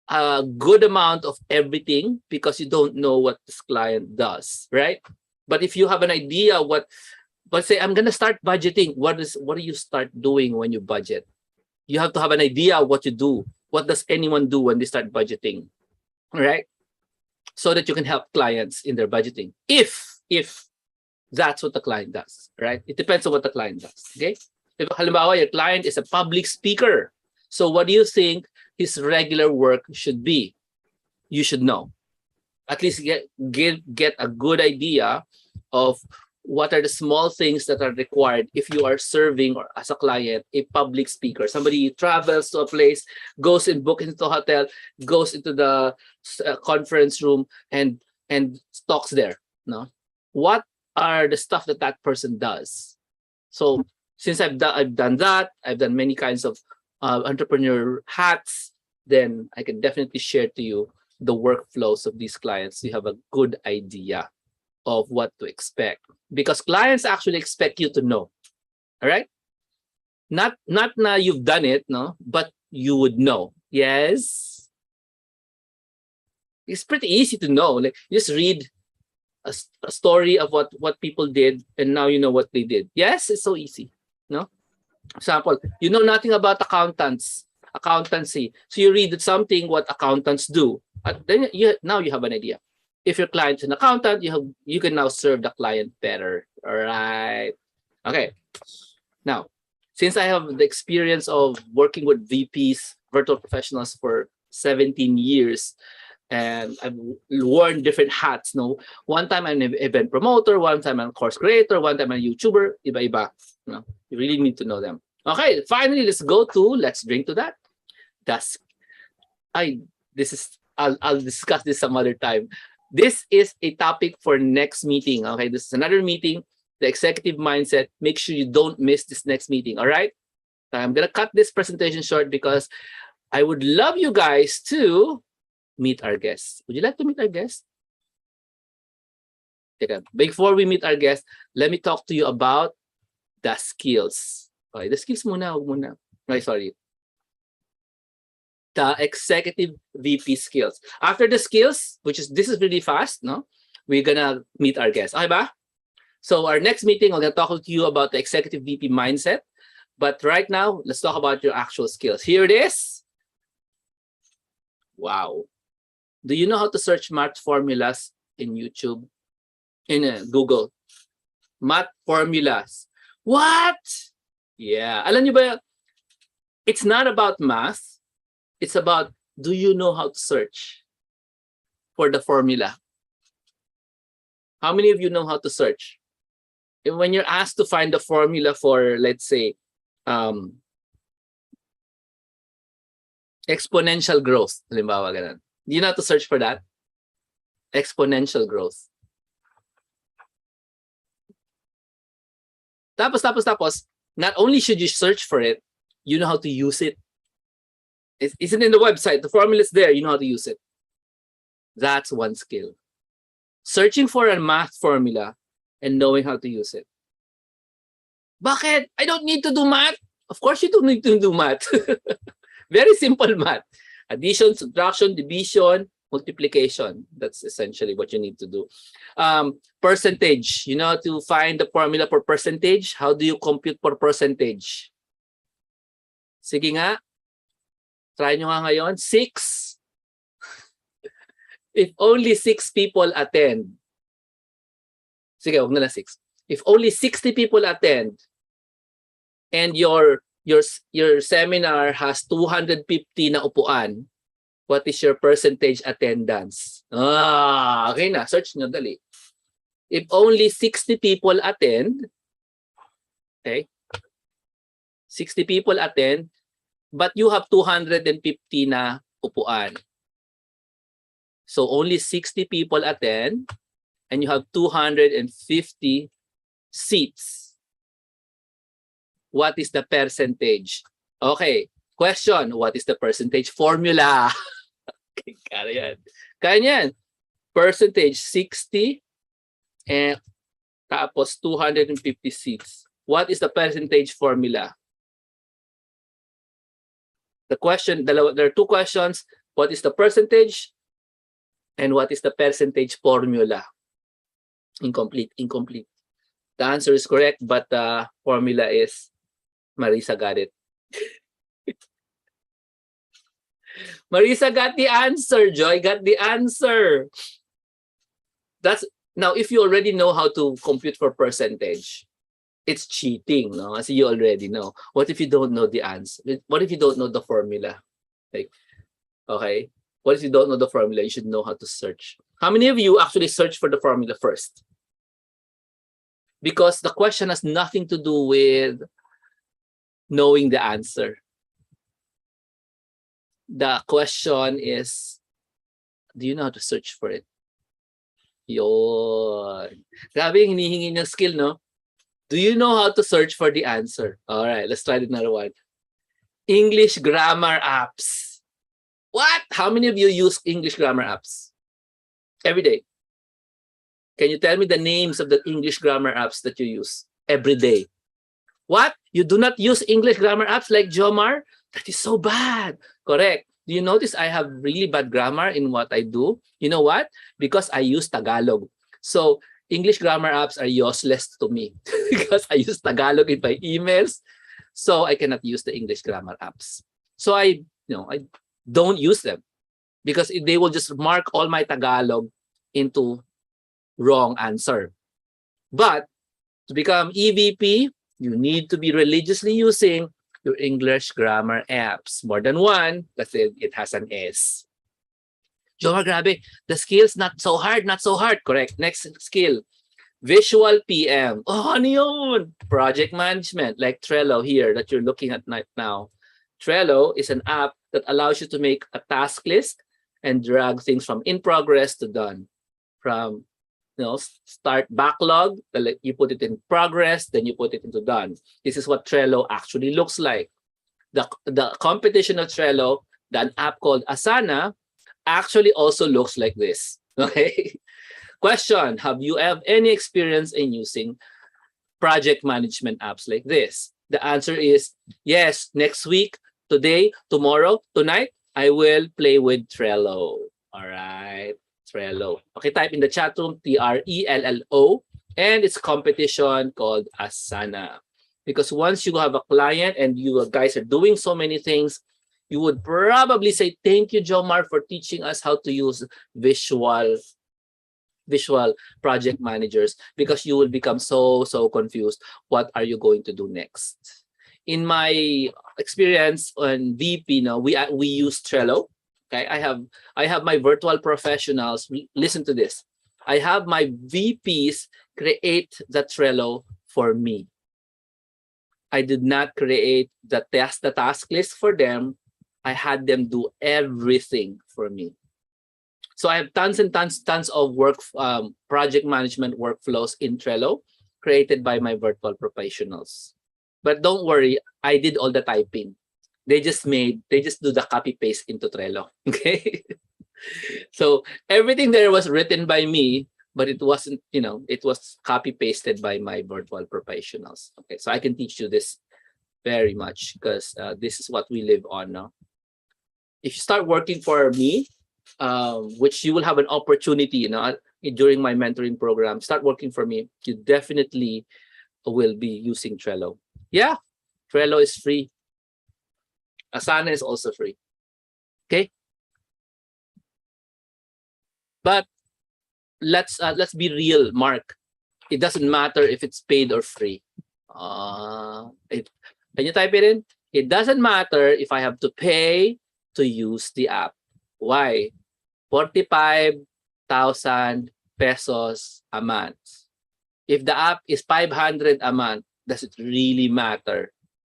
A: a good amount of everything because you don't know what this client does, right? But if you have an idea but say I'm gonna start budgeting, what do you start doing when you budget? You have to have an idea of what you do. What does anyone do when they start budgeting? All right? So that you can help clients in their budgeting. If that's what the client does, right? It depends on what the client does. Okay? If halimbawa, your client is a public speaker, so what do you think his regular work should be? You should know. At least get a good idea of what are the small things that are required if you are serving or as a client a public speaker. Somebody travels to a place, goes and book into a hotel, goes into the conference room and talks there. No, what are the stuff that person does? So since I've done that, I've done many kinds of entrepreneur hats, then I can definitely share to you the workflows of these clients. You have a good idea of what to expect because clients actually expect you to know. All right, not na you've done it, no, but you would know. Yes, it's pretty easy to know. Like you just read a story of what people did and now you know what they did. Yes, it's so easy. No, example, you know nothing about accountancy, so you read something what accountants do, then now you have an idea. If your client's an accountant, you can now serve the client better. All right. Okay. Now, since I have the experience of working with VPs, virtual professionals for 17 years, and I've worn different hats. No, one time I'm an event promoter, one time I'm a course creator, one time I'm a YouTuber. Iba-iba. No, you really need to know them. Okay. Finally, let's drink to that. I'll discuss this some other time. This is a topic for next meeting. Okay, this is another meeting, the executive mindset. Make sure you don't miss this next meeting. All right, I'm gonna cut this presentation short because I would love you guys to meet our guests. Would you like to meet our guests? Okay, before we meet our guests, let me talk to you about the skills. Okay, the skills muna. Okay, sorry. The executive VP skills. After the skills, this is really fast, no? We're gonna meet our guests. Okay ba? So our next meeting, I'm gonna talk to you about the executive VP mindset. But right now, let's talk about your actual skills. Here it is. Wow. Do you know how to search math formulas in YouTube? In Google? Math formulas. What? Yeah. Alam niyo ba, it's not about math. It's about, do you know how to search for the formula? How many of you know how to search? And when you're asked to find the formula for, let's say, exponential growth, halimbawa ganun. Do you know how to search for that? Exponential growth. Tapos, not only should you search for it, you know how to use it. It isn't in the website. The formula is there. You know how to use it. That's one skill. Searching for a math formula and knowing how to use it. Bakit? I don't need to do math. Of course you don't need to do math. Very simple math. Addition, subtraction, division, multiplication. That's essentially what you need to do. Percentage. You know how to find the formula for percentage? How do you compute for percentage? Sige nga. Try nyo nga ngayon. 6. If only 6 people attend. Sige, huwag na lang 6. If only 60 people attend and your seminar has 250 na upuan, what is your percentage attendance? Okay na. Search nyo, dali. If only 60 people attend, okay? 60 people attend, but you have 250 na upuan. So only 60 people attend and you have 250 seats. what is the percentage? Okay, question, what is the percentage formula? Okay, kaya yan. Kaya yan. Percentage 60 and tapos 256. What is the percentage formula? The question, there are two questions. What is the percentage? And what is the percentage formula? Incomplete. The answer is correct, but the formula is Marisa got it. Marisa got the answer. Joy got the answer. That's now if you already know how to compute for percentage, it's cheating, no? As you already know. What if you don't know the answer? What if you don't know the formula? Like, okay. What if you don't know the formula? You should know how to search. How many of you actually search for the formula first? Because the question has nothing to do with knowing the answer. The question is, do you know how to search for it? Yun. Grabe yung hinihingi ng skill, no? Do you know how to search for the answer? All right, let's try another one. English grammar apps. What? How many of you use English grammar apps? Every day. Can you tell me the names of the English grammar apps that you use every day? What? You do not use English grammar apps like Jomar? That is so bad. Correct. Do you notice I have really bad grammar in what I do? You know what? Because I use Tagalog. So English grammar apps are useless to me because I use Tagalog in my emails. So I cannot use the English grammar apps. So I don't use them because they will just mark all my Tagalog into wrong answer. But to become EVP, you need to be religiously using your English grammar apps. More than one, kasi it has an S. Jomar, grabe. The skill's not so hard. Correct. Next skill. Visual PM. Oh, ano yun? Project management, like Trello here that you're looking at right now. Trello is an app that allows you to make a task list and drag things from in progress to done. From start backlog, you put it in progress, then you put it into done. This is what Trello actually looks like. The competition of Trello, an app called Asana, actually also looks like this. Okay. Question, have you have any experience in using project management apps like this? The answer is yes. Next week, today, tomorrow, tonight, I will play with Trello. All right. Trello. Okay, type in the chat room Trello, and it's competition called Asana. Because once you have a client and you guys are doing so many things, you would probably say, thank you, Jomar, for teaching us how to use visual project managers, because you will become so confused. What are you going to do next? In my experience on VP, we use Trello. Okay, I have my virtual professionals. Listen to this. I have my VPs create the Trello for me. I did not create the task list for them. I had them do everything for me. So I have tons and tons of work, project management workflows in Trello created by my virtual professionals. But don't worry, I did all the typing. They just do the copy paste into Trello. Okay. So everything there was written by me, but it wasn't, it was copy pasted by my virtual professionals. Okay. So I can teach you this very much because this is what we live on now. If you start working for me, which you will have an opportunity, during my mentoring program, start working for me, you definitely will be using Trello. Yeah, Trello is free. Asana is also free. Okay. But let's be real, Mark. It doesn't matter if it's paid or free. Can you type it in? It doesn't matter if I have to pay to use the app. Why? 45,000 pesos a month. If the app is 500 a month, does it really matter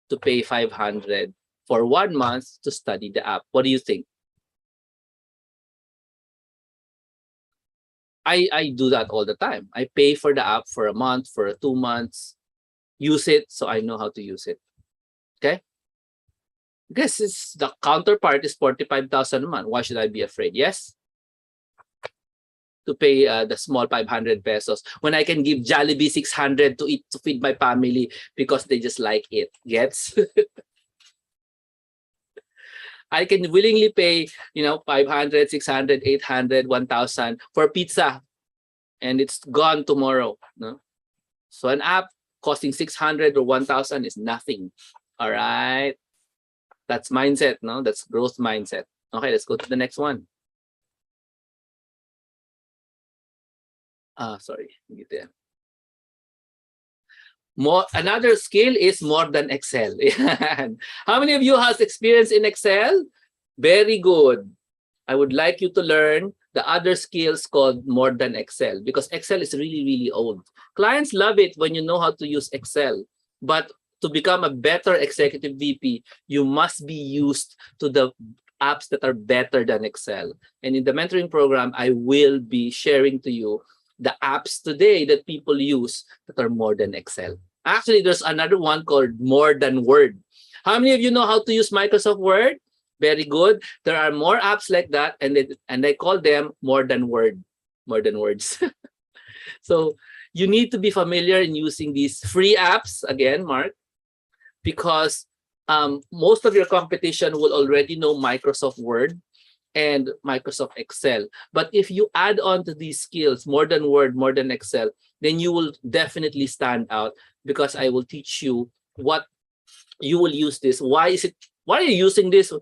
A: to pay 500 for 1 month to study the app? What do you think? I do that all the time. I pay for the app for a month, for 2 months. use it so I know how to use it. Okay? Guess it's the counterpart is 45,000 a month. Why should I be afraid? Yes? To pay the small 500 pesos when I can give Jollibee 600 to eat to feed my family because they just like it. Gets? I can willingly pay, 500, 600, 800, 1,000 for pizza and it's gone tomorrow. No? So an app costing 600 or 1,000 is nothing. All right. That's mindset, no? That's growth mindset. Okay, let's go to the next one. Sorry. Another skill is more than Excel. How many of you has experience in Excel? Very good. I would like you to learn the other skills called more than Excel because Excel is really, really old. Clients love it when you know how to use Excel. But to become a better executive VP, you must be used to the apps that are better than Excel. And in the mentoring program, I will be sharing to you the apps today that people use that are more than Excel. Actually, there's another one called more than Word. How many of you know how to use Microsoft Word? Very good. There are more apps like that, and I call them more than Word, more than words. So you need to be familiar in using these free apps, again, Mark, because most of your competition will already know Microsoft Word and Microsoft Excel. But if you add on to these skills, more than Word, more than Excel, then you will definitely stand out because I will teach you what you will use this. Why are you using this?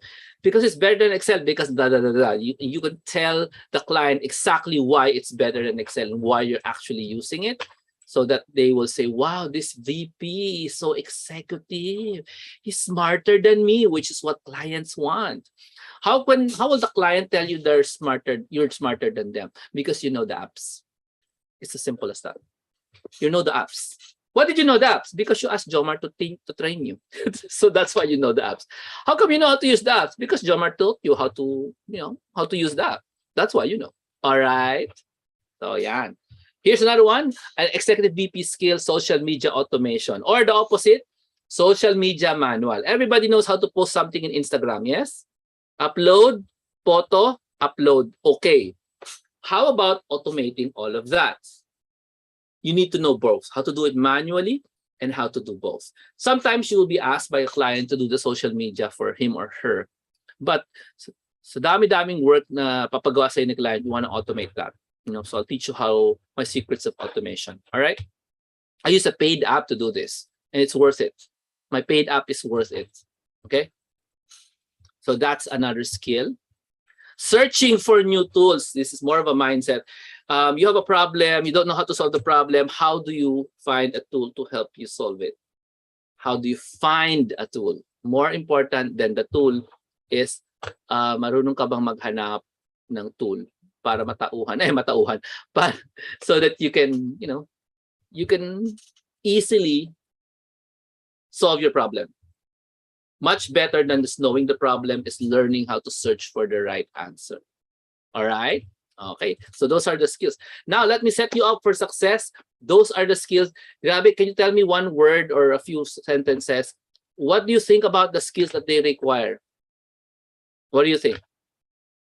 A: Because it's better than Excel, because You can tell the client exactly why it's better than Excel and why you're actually using it, so that they will say, wow, this VP is so executive. He's smarter than me, which is what clients want. How will the client tell you you're smarter than them? Because you know the apps. It's as simple as that. You know the apps. What did you know the apps? Because you asked Jomar to train you. So that's why you know the apps. How come you know how to use the apps? Because Jomar taught you how to use the app. That's why you know. All right. So yan. Here's another one. An executive VP skill, social media automation. Or the opposite, social media manual. Everybody knows how to post something in Instagram, yes? Upload, photo, upload. Okay. How about automating all of that? You need to know both, how to do it manually and how to do both. Sometimes you will be asked by a client to do the social media for him or her. But sa dami-daming work na papagawa sa'yo ni client, you want to automate that. So I'll teach you how my secrets of automation. All right. I use a paid app to do this, and it's worth it. My paid app is worth it. Okay. So that's another skill. Searching for new tools. This is more of a mindset. You have a problem, you don't know how to solve the problem. How do you find a tool to help you solve it? How do you find a tool? More important than the tool is marunong ka bang maghanap ng tool para matauhan so that you can, you can easily solve your problem. Much better than just knowing the problem is learning how to search for the right answer. All right? Okay, so those are the skills. Now, let me set you up for success. Those are the skills. Grabe, can you tell me one word or a few sentences? What do you think about the skills that they require? What do you think?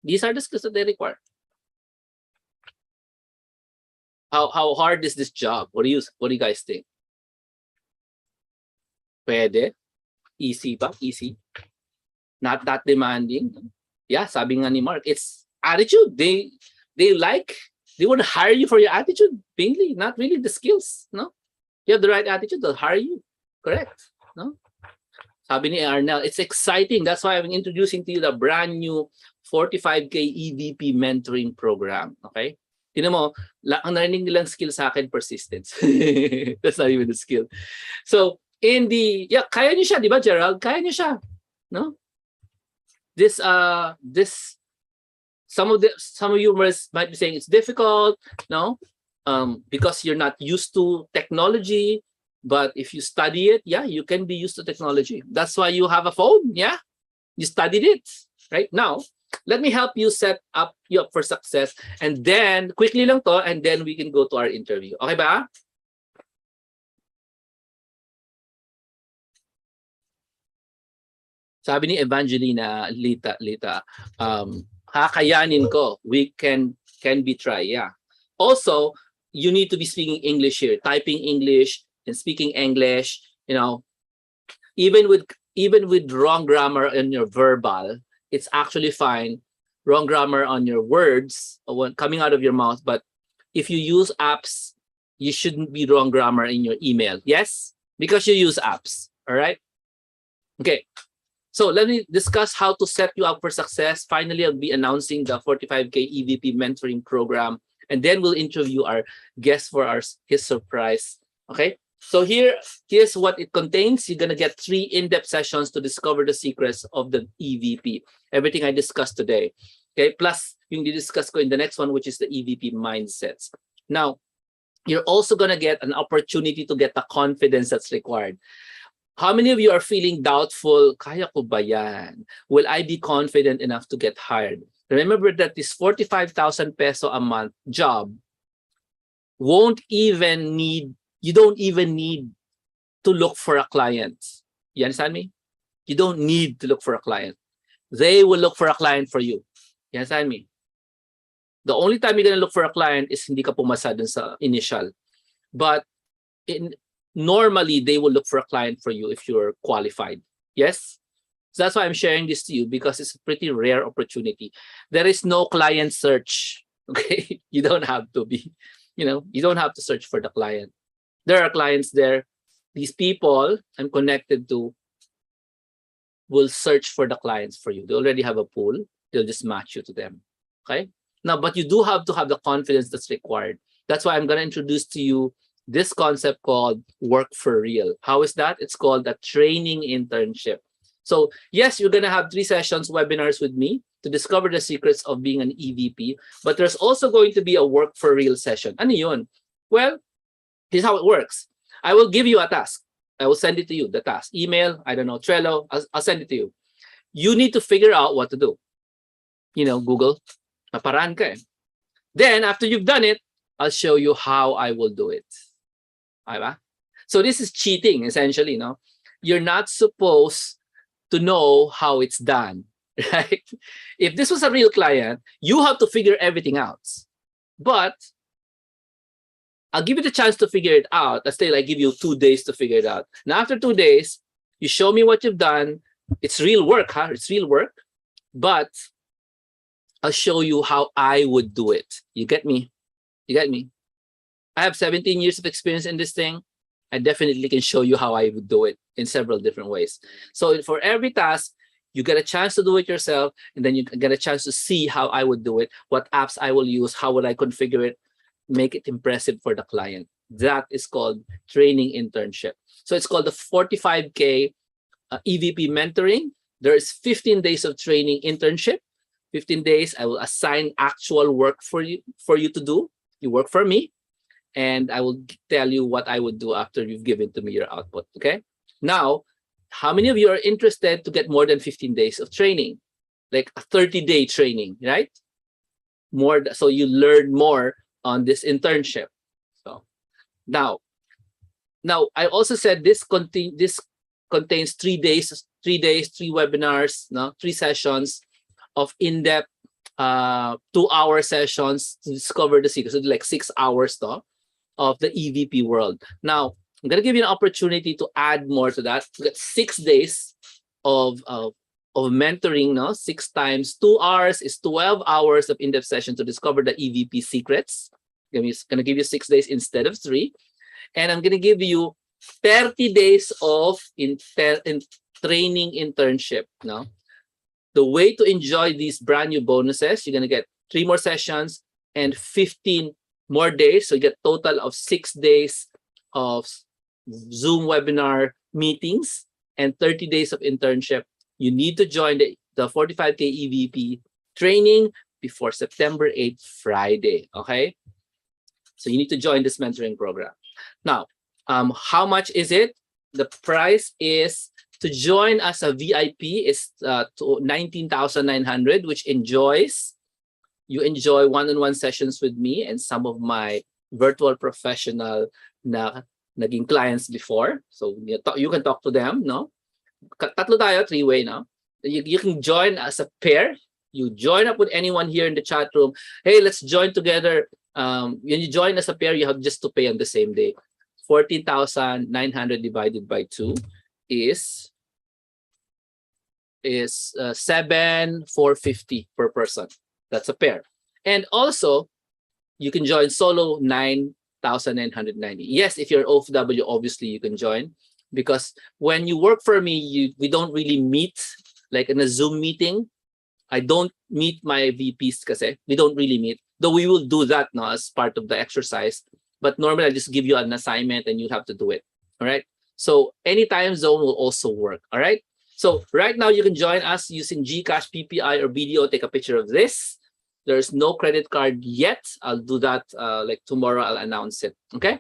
A: These are the skills that they require. How hard is this job? What do you guys think? Pwede? Easy ba? Easy? Not that demanding? Yeah, sabi nga ni Mark, it's attitude. They would hire you for your attitude, mainly, not really the skills. No, you have the right attitude, they'll hire you. Correct. No, sabi ni Arnel, it's exciting. That's why I'm introducing to you the brand new 45K EVP mentoring program. Okay, tinan mo, ang narinig nilang skill sa akin, persistence. That's not even the skill. So kaya niyo siya, di ba, Gerald? Kaya niyo siya. No, this some of you might be saying it's difficult, no, because you're not used to technology. But if you study it, yeah, you can be used to technology. That's why you have a phone. Yeah, you studied it. Right now, let me help you set up you up for success, and then quickly lang to, and then we can go to our interview. Okay ba? Sabi ni Evangelina Lita, kakayanin ko. We can be try. Yeah. Also, you need to be speaking English here, typing English and speaking English. You know, even with wrong grammar in your verbal, it's actually fine. Wrong grammar on your words when coming out of your mouth, but if you use apps, you shouldn't be wrong grammar in your email. Yes, because you use apps. All right. Okay. So let me discuss how to set you up for success. Finally, I'll be announcing the 45K EVP mentoring program, and then we'll interview our guest for his surprise. Okay. So here's what it contains. You're gonna get 3 in-depth sessions to discover the secrets of the EVP. Everything I discussed today. Okay. Plus, yung discuss ko in the next one, which is the EVP mindsets. Now, you're also gonna get an opportunity to get the confidence that's required. How many of you are feeling doubtful? Kaya ko ba yan? Will I be confident enough to get hired? Remember that this 45,000 peso a month job you don't even need to look for a client. You understand me? You don't need to look for a client. They will look for a client for you. You understand me? The only time you're gonna look for a client is hindi ka pumasa dun sa initial. But normally, they will look for a client for you if you're qualified. Yes? So that's why I'm sharing this to you, because it's a pretty rare opportunity. There is no client search. Okay? You don't have to be, you don't have to search for the client. There are clients there. These people I'm connected to will search for the clients for you. They already have a pool. They'll just match you to them. Okay? Now, but you do have to have the confidence that's required. That's why I'm going to introduce to you this concept called work for real. How is that? It's called a training internship. So yes, you're going to have 3 sessions, webinars with me to discover the secrets of being an EVP, but there's also going to be a work for real session. Ano yun? Well, here's how it works. I will give you a task. I will send it to you, the task. Email, I don't know, Trello, I'll send it to you. You need to figure out what to do. Google, naparaan ka eh. Then, after you've done it, I'll show you how I will do it. Diba? So this is cheating, essentially. No? You're not supposed to know how it's done, right? If this was a real client, you have to figure everything out. But I'll give you the chance to figure it out. Let's say I give you 2 days to figure it out. Now, after 2 days, you show me what you've done. It's real work, huh? It's real work. But I'll show you how I would do it. You get me? You get me? I have 17 years of experience in this thing. I definitely can show you how I would do it in several different ways. So for every task, you get a chance to do it yourself, and then you get a chance to see how I would do it, what apps I will use, how would I configure it, make it impressive for the client. That is called training internship. So it's called the 45K EVP mentoring. There is 15 days of training internship. 15 days, I will assign actual work for you to do. You work for me, and I will tell you what I would do after you've given to me your output. Okay? Now, how many of you are interested to get more than 15 days of training? Like a 30-day training, right? More, so you learn more on this internship. So now I also said this contains 3 days, 3 webinars, 3 sessions of in-depth 2-hour sessions to discover the secrets. So like 6 hours of the EVP world. Now, I'm gonna give you an opportunity to add more to that. You get 6 days of mentoring. 6 times 2 hours is 12 hours of in-depth session to discover the EVP secrets. I'm gonna give you 6 days instead of 3, and I'm gonna give you 30 days of training internship. The way to enjoy these brand new bonuses, you're gonna get 3 more sessions and 15 more days. So you get total of 6 days of Zoom webinar meetings and 30 days of internship. You need to join the 45K EVP training before September 8th, Friday. Okay? So you need to join this mentoring program. Now, how much is it? The price is, to join as a VIP is to 19,900, which you enjoy one-on-one sessions with me and some of my virtual professional na naging clients before. So you can talk to them, no? Tatlo tayo, 3-way, no? You can join as a pair. You join up with anyone here in the chat room. Hey, let's join together. When you join as a pair, you have just to pay on the same day. 14,900 divided by 2 is 7,450 per person. That's a pair. And also, you can join solo 9,990. Yes, if you're OFW, obviously you can join, because when you work for me, we don't really meet like in a Zoom meeting. I don't meet my VPs kasi we don't really meet. Though we will do that now as part of the exercise. But normally I just give you an assignment and you have to do it. All right. So any time zone will also work. All right. So right now you can join us using GCash, PPI, or BDO. Take a picture of this. There's no credit card yet. I'll do that like tomorrow. I'll announce it. Okay.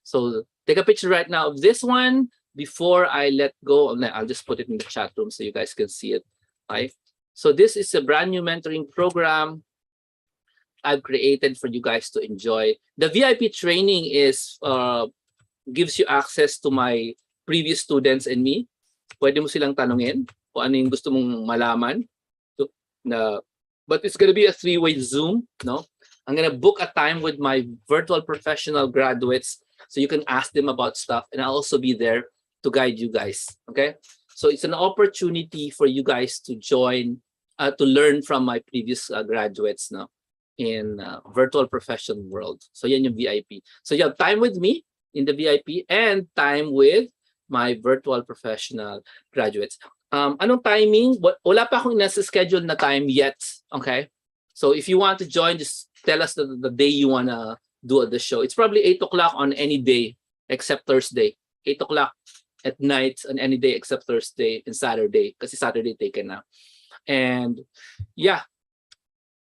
A: So take a picture right now of this one before I let go. I'll just put it in the chat room so you guys can see it. Okay. So this is a brand new mentoring program I've created for you guys to enjoy. The VIP training is gives you access to my previous students and me. Pwede mo silang tanungin kung ano yung gusto mong malaman. But it's gonna be a three-way Zoom. No, I'm gonna book a time with my virtual professional graduates so you can ask them about stuff, and I'll also be there to guide you guys. Okay, so it's an opportunity for you guys to join, to learn from my previous graduates now in virtual professional world. So yan yung VIP. So you have time with me in the VIP and time with my virtual professional graduates. Anong timing? Wala pa akong nasa schedule na time yet. Okay? So if you want to join, just tell us the day you want to do the show. It's probably 8 o'clock on any day except Thursday. 8 o'clock at night on any day except Thursday and Saturday. Kasi Saturday taken na. And yeah.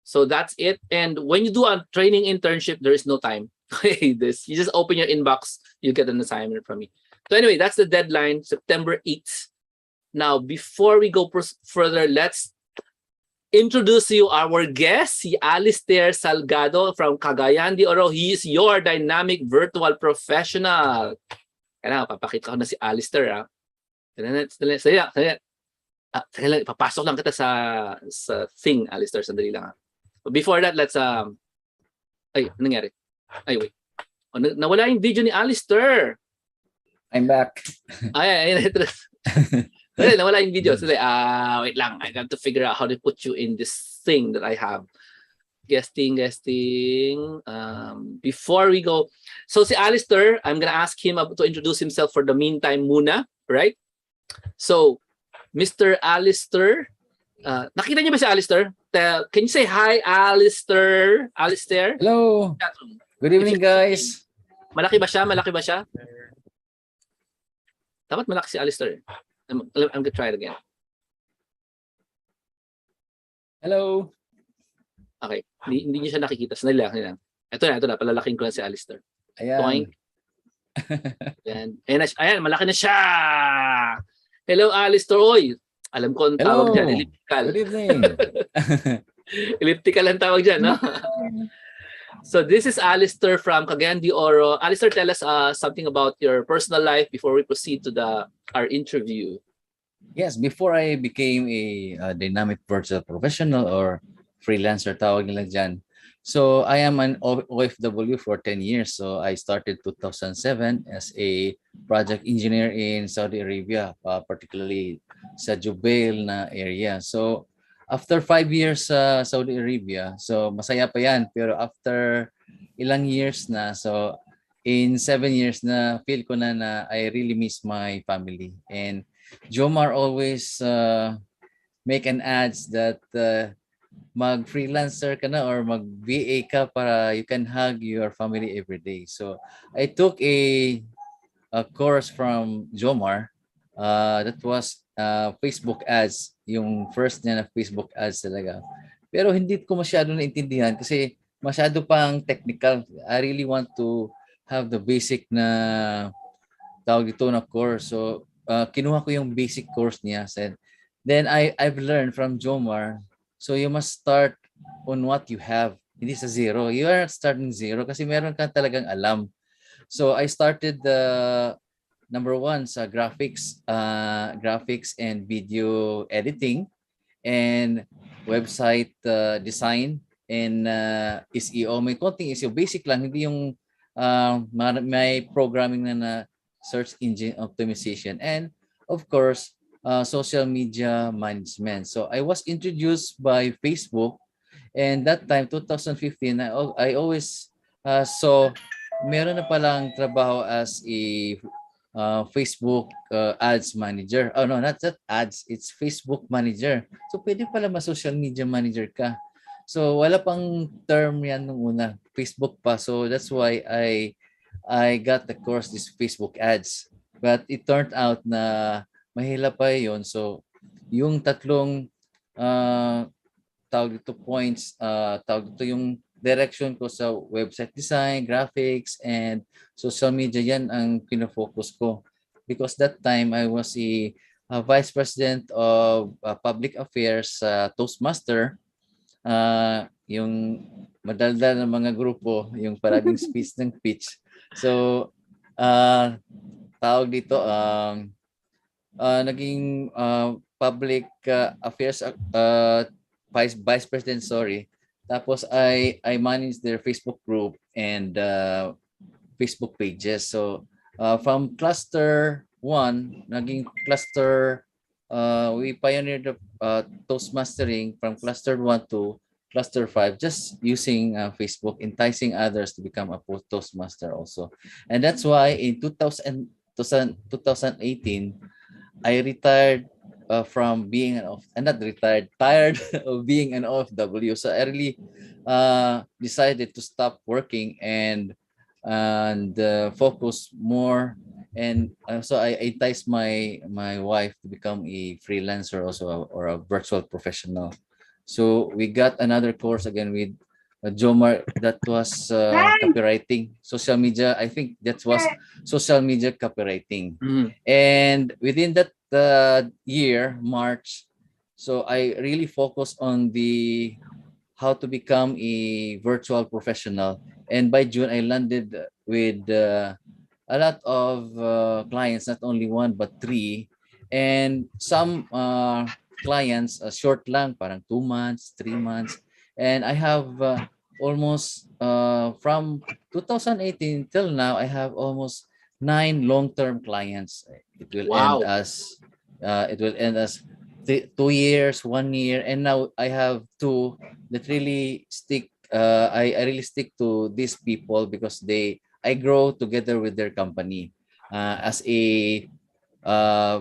A: So that's it. And when you do a training internship, there is no time. You just open your inbox, you get an assignment from me. So anyway, that's the deadline, September 8th. Now, before we go further, let's introduce you our guest, si Alistair Salgado from Cagayan de Oro. He is your dynamic virtual professional. Kaya papakita ko na si Alistair. Papasok lang kita sa thing, Alistair. Sandali lang. But before that, let's ay, ano nangyari? Ay, wait. Nawala yung video ni Alistair.
C: I'm back.
A: Ay, nawala yung video. So, wait lang. I have to figure out how to put you in this thing that I have. Guesting. Before we go, so si Alistair, I'm gonna ask him to introduce himself for the meantime muna, right? So, Mr. Alistair, nakita niyo ba si Alistair? Can you say hi, Alistair? Alistair?
C: Hello. Good evening, guys.
A: Malaki ba siya? Dapat malaki si Alistair. I'm gonna try it again.
C: Hello.
A: Okay. Hindi niyo siya nakikita. Sandali lang. Ito na. Palalaking ko lang si Alistair.
C: Ayan.
A: Ayan, malaki na siya. Hello, Alistair. Oy, alam ko ang tawag dyan. Elliptical.
C: Good evening.
A: Elliptical ang tawag dyan, no? So this is Alistair from Cagayan de Oro. Alistair, tell us something about your personal life before we proceed to our interview.
C: Yes, before I became a dynamic virtual professional or freelancer, tawag nila dyan. So I am an OFW for 10 years. So I started 2007 as a project engineer in Saudi Arabia, particularly sa Jubail na area. So after 5 years sa Saudi Arabia, so masaya pa yan. Pero after ilang years na, so in 7 years na, feel ko na I really miss my family. And Jomar always make an ads that mag-freelancer ka na or mag-VA ka para you can hug your family every day. So I took a course from Jomar that was Facebook ads, yung first niya na Facebook ads talaga. Pero hindi ko masyado naintindihan kasi masyado pang technical. I really want to have the basic na tawag dito na course. So kinuha ko yung basic course niya. Then I've learned from Jomar. So you must start on what you have. Hindi sa zero. You are starting zero kasi meron ka talagang alam. So I started the number one sa graphics and video editing and website design and SEO. May konting SEO, basic lang, hindi yung may programming na search engine optimization, and of course social media management. So I was introduced by Facebook, and that time 2015 I always saw meron na palang trabaho as a Facebook ads manager. Oh no, not that ads, it's Facebook manager. So pwede pala ma-social media manager ka. So wala pang term yan nung una, Facebook pa. So that's why I got the course, this Facebook ads. But it turned out na mahila pa yon. So yung tatlong tawag dito points, tawag dito yung direction ko sa website design, graphics, and social media, yan ang pinafocus ko. Because that time I was a vice president of public affairs sa Toastmaster. Yung madaldal ng mga grupo, yung paraging speech ng pitch. So, tawag dito, naging public affairs vice president, sorry. Tapos I manage their Facebook group and Facebook pages. So from cluster 1 naging cluster, we pioneered the Toastmastering from cluster 1 to cluster 5, just using Facebook, enticing others to become a Toastmaster also. And that's why in 2018 I retired from being tired of being an OFW. So I really decided to stop working and focus more. And so I enticed my wife to become a freelancer also, or a virtual professional. So we got another course again with Jomar, that was copywriting, social media. I think that was social media copywriting. And within that year, March, so I really focused on the how to become a virtual professional. And by June, I landed with a lot of clients, not only one but 3, and some clients short lang, parang 2 months, 3 months, and I have almost from 2018 till now, I have almost 9 long-term clients. It will end as 2 years, 1 year, and now I have 2 that really stick. I really stick to these people because I grow together with their company as a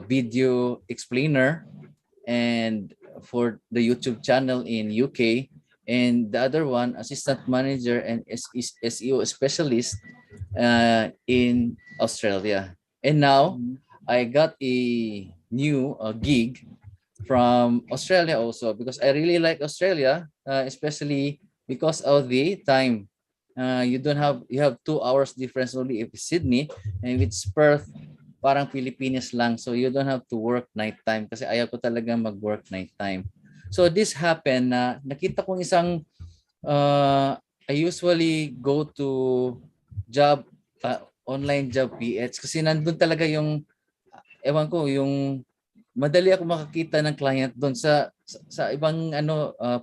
C: video explainer and for the YouTube channel in UK, and the other one assistant manager and SEO specialist in Australia. And now I got a new gig from Australia also, because I really like Australia, especially because of the time. You have 2 hours difference only if Sydney, and with Perth parang Pilipinas lang, so you don't have to work nighttime kasi ayaw ko talaga mag-work nighttime. So this happened na nakita kong isang I usually go to job online job PH kasi nandun talaga yung ewan ko, yung madali ako makakita ng client doon sa ibang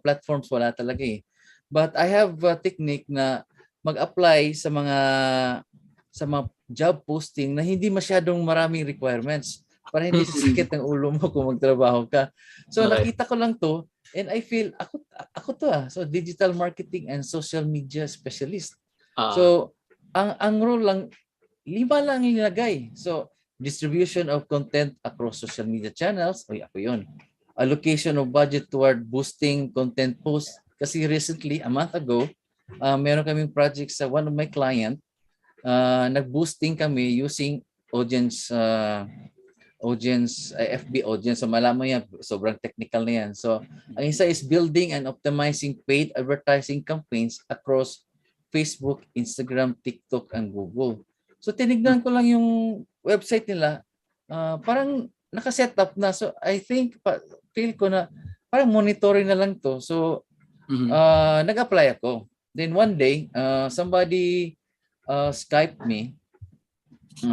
C: platforms wala talaga eh. But I have a technique na mag-apply sa mga job posting na hindi masyadong maraming requirements para hindi sasakit ng ulo mo kung magtrabaho ka. So nakita ko lang to and I feel ako to So digital marketing and social media specialist. So ang role lang 5 lang ilagay. So distribution of content across social media channels, ako yun. Allocation of budget toward boosting content posts. Kasi recently, a month ago, meron kaming project sa one of my client. Nag-boosting kami using audience FB audience. So malaman yan, sobrang technical na yan. So ang isa is building and optimizing paid advertising campaigns across Facebook, Instagram, TikTok, and Google. So tinignan ko lang yung website nila, parang naka-set up na. So I think, feel ko na parang monitoring na lang to. So nag-apply ako. Then one day, somebody Skype me.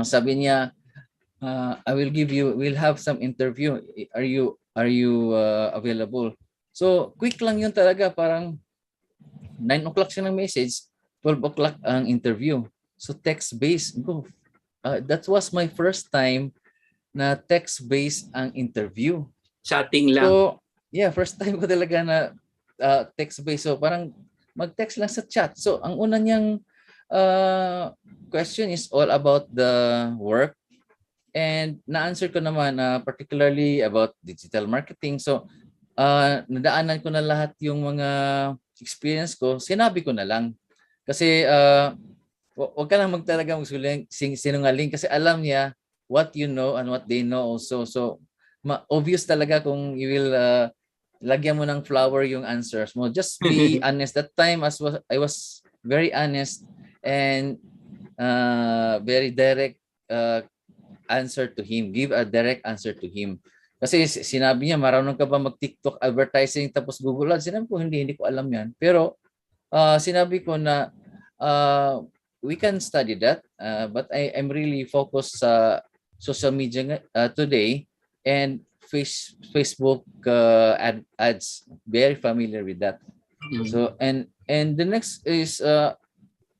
C: Sabi niya, I will give you, we'll have some interview. Are you available? So quick lang yun talaga, parang 9 o'clock siya ng message, 12 o'clock ang interview. So text-based, go. That was my first time na text-based ang interview.
A: Chatting lang.
C: So, yeah, first time ko talaga na text-based. So, parang mag-text lang sa chat. So, ang una niyang question is all about the work. And na-answer ko naman particularly about digital marketing. So, nadaanan ko na lahat yung mga experience ko. Sinabi ko na lang. Kasi, wag ka lang magtalaga sinungaling kasi alam niya what you know and what they know also. So, obvious talaga kung you will lagyan mo ng flower yung answers mo. Just be honest. That time I was very honest and very direct answer to him. Give a direct answer to him. Kasi sinabi niya, marunong ka ba mag-TikTok advertising tapos Google Ads? Sinabi ko, hindi ko alam yan. Pero sinabi ko na we can study that, but I'm really focused sa social media today and Facebook ads. Very familiar with that. So and the next is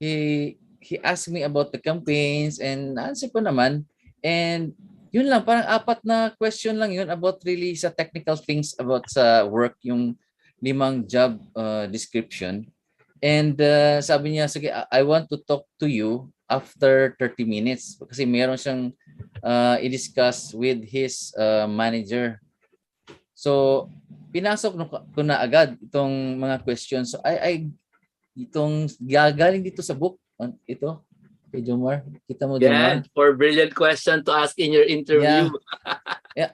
C: he asked me about the campaigns and answer ko naman, and yun lang, parang 4 na question lang yun about really sa technical things about sa work, yung 5 job description. And sabi niya, sige, I want to talk to you after 30 minutes kasi meron siyang i-discuss with his manager. So, pinasok ko na agad itong mga questions. So, itong galing dito sa book. Ito, kay Jomar. Kita mo,
A: Yeah,
C: Jomar?
A: for brilliant question to ask in your interview.
C: Yeah,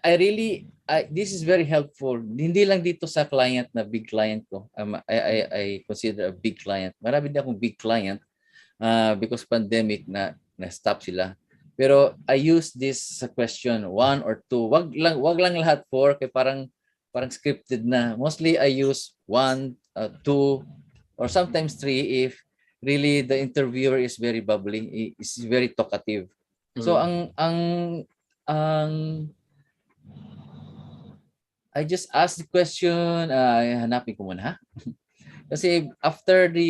C: this is very helpful. Hindi lang dito sa client na big client ko. I consider a big client. Marami din akong big client because pandemic na-stop sila. Pero I use this question 1 or 2. Wag lang lahat 4 kay parang scripted na. Mostly I use 1, 2 or sometimes 3 if really the interviewer is very bubbly, is very talkative. So ang I just asked the question, hanapin ko muna ha. Kasi after the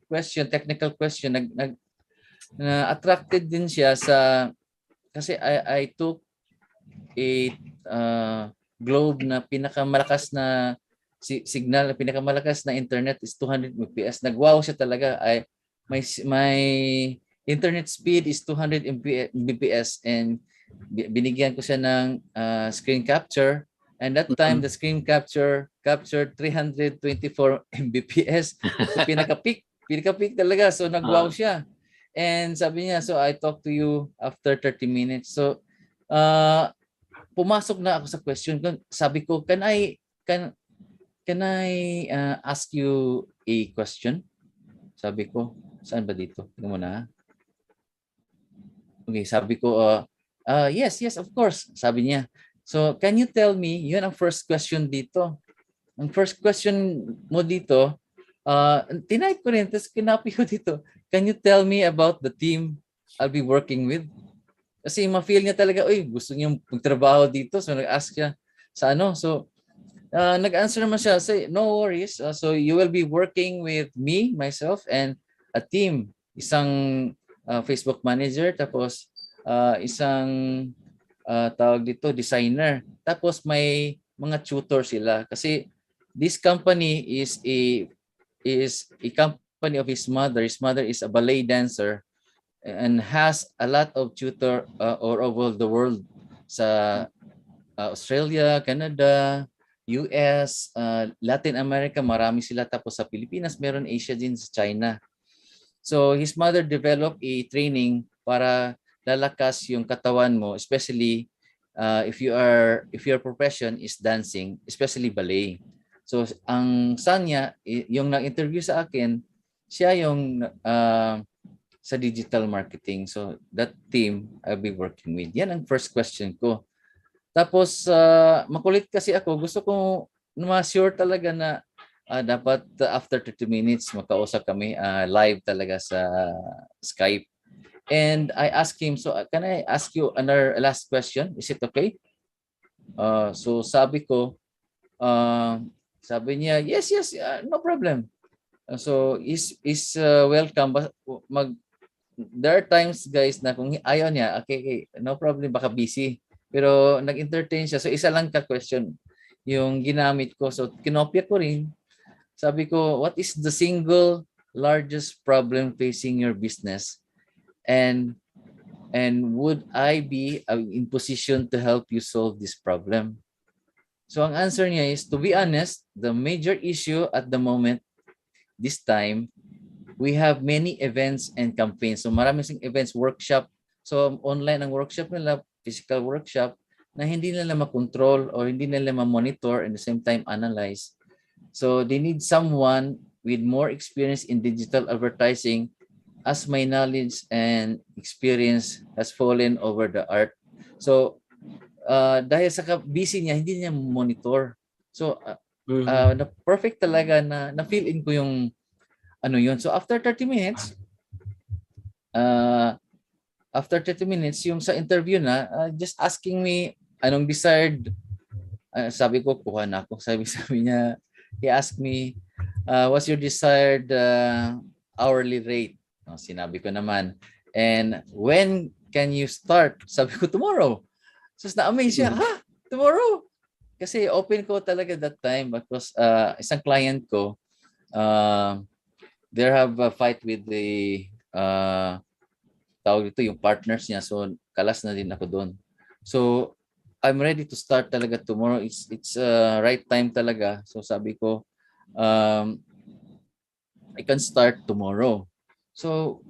C: question, technical question, attracted din siya sa, kasi I took a globe na pinakamalakas na signal, na pinakamalakas na internet is 200 Mbps. Nagwaw siya talaga. My internet speed is 200 Mbps and binigyan ko siya ng screen capture. And that time, the screen captured 324 Mbps. So pinaka-peak talaga. So nag-wow siya. And sabi niya, so I talk to you after 30 minutes. So pumasok na ako sa question. Sabi ko, can I ask you a question? Sabi ko, saan ba dito? Tingnan mo na. Okay, sabi ko, yes, of course. Sabi niya. So, can you tell me, yun ang first question dito. Ang first question mo dito, tinipe ko rin, tapos kinapi ko dito. Can you tell me about the team I'll be working with? Kasi ma-feel niya talaga, gusto niya magtrabaho dito. So, nag-ask siya sa ano. So, nag-answer naman siya, say, no worries. So, you will be working with me, myself, and a team. Isang Facebook manager, tapos isang tawag dito, designer. Tapos may mga tutor sila. Kasi this company is a company of his mother. His mother is a ballet dancer and has a lot of tutor all over the world sa Australia, Canada, US, Latin America, marami sila. Tapos sa Pilipinas, meron Asia din, sa China. So his mother developed a training para lalakas yung katawan mo, especially if your profession is dancing, especially ballet. So ang son niya, yung nag-interview sa akin, siya yung sa digital marketing. So that team I'll be working with. Yan ang first question ko. Tapos makulit kasi ako, gusto ko ma-sure talaga na dapat after 30 minutes makausap kami live talaga sa Skype. And I asked him, so can I ask you another last question? Is it okay? So sabi niya, yes, yes, no problem. So is welcome. There are times guys na kung ayaw niya, okay, okay, no problem, baka busy. Pero nag-entertain siya. So isa lang ka question yung ginamit ko. So kinopya ko rin. Sabi ko, what is the single largest problem facing your business? And would I be in position to help you solve this problem? So ang answer niya is, to be honest, the major issue at the moment, this time, we have many events and campaigns. So marami sing events, workshop. So online ang workshop nila, physical workshop, na hindi nila makontrol or hindi nila ma-monitor and the same time analyze. So they need someone with more experience in digital advertising, as my knowledge and experience has fallen over the art. So dahil sa busy niya, hindi niya monitor. So na perfect talaga na feel in ko yung ano yun. So after 30 minutes, yung sa interview na, just asking me anong desired, sabi ko, kuha na ako. Sabi niya, he asked me, what's your desired hourly rate? Sinabi ko naman. And when can you start? Sabi ko, tomorrow. So na-amaze siya, ha? Tomorrow? Kasi open ko talaga that time because isang client ko, there have a fight with the tawag dito yung partners niya, so kalas na din ako doon. So I'm ready to start talaga tomorrow. It's right time talaga. So sabi ko I can start tomorrow. So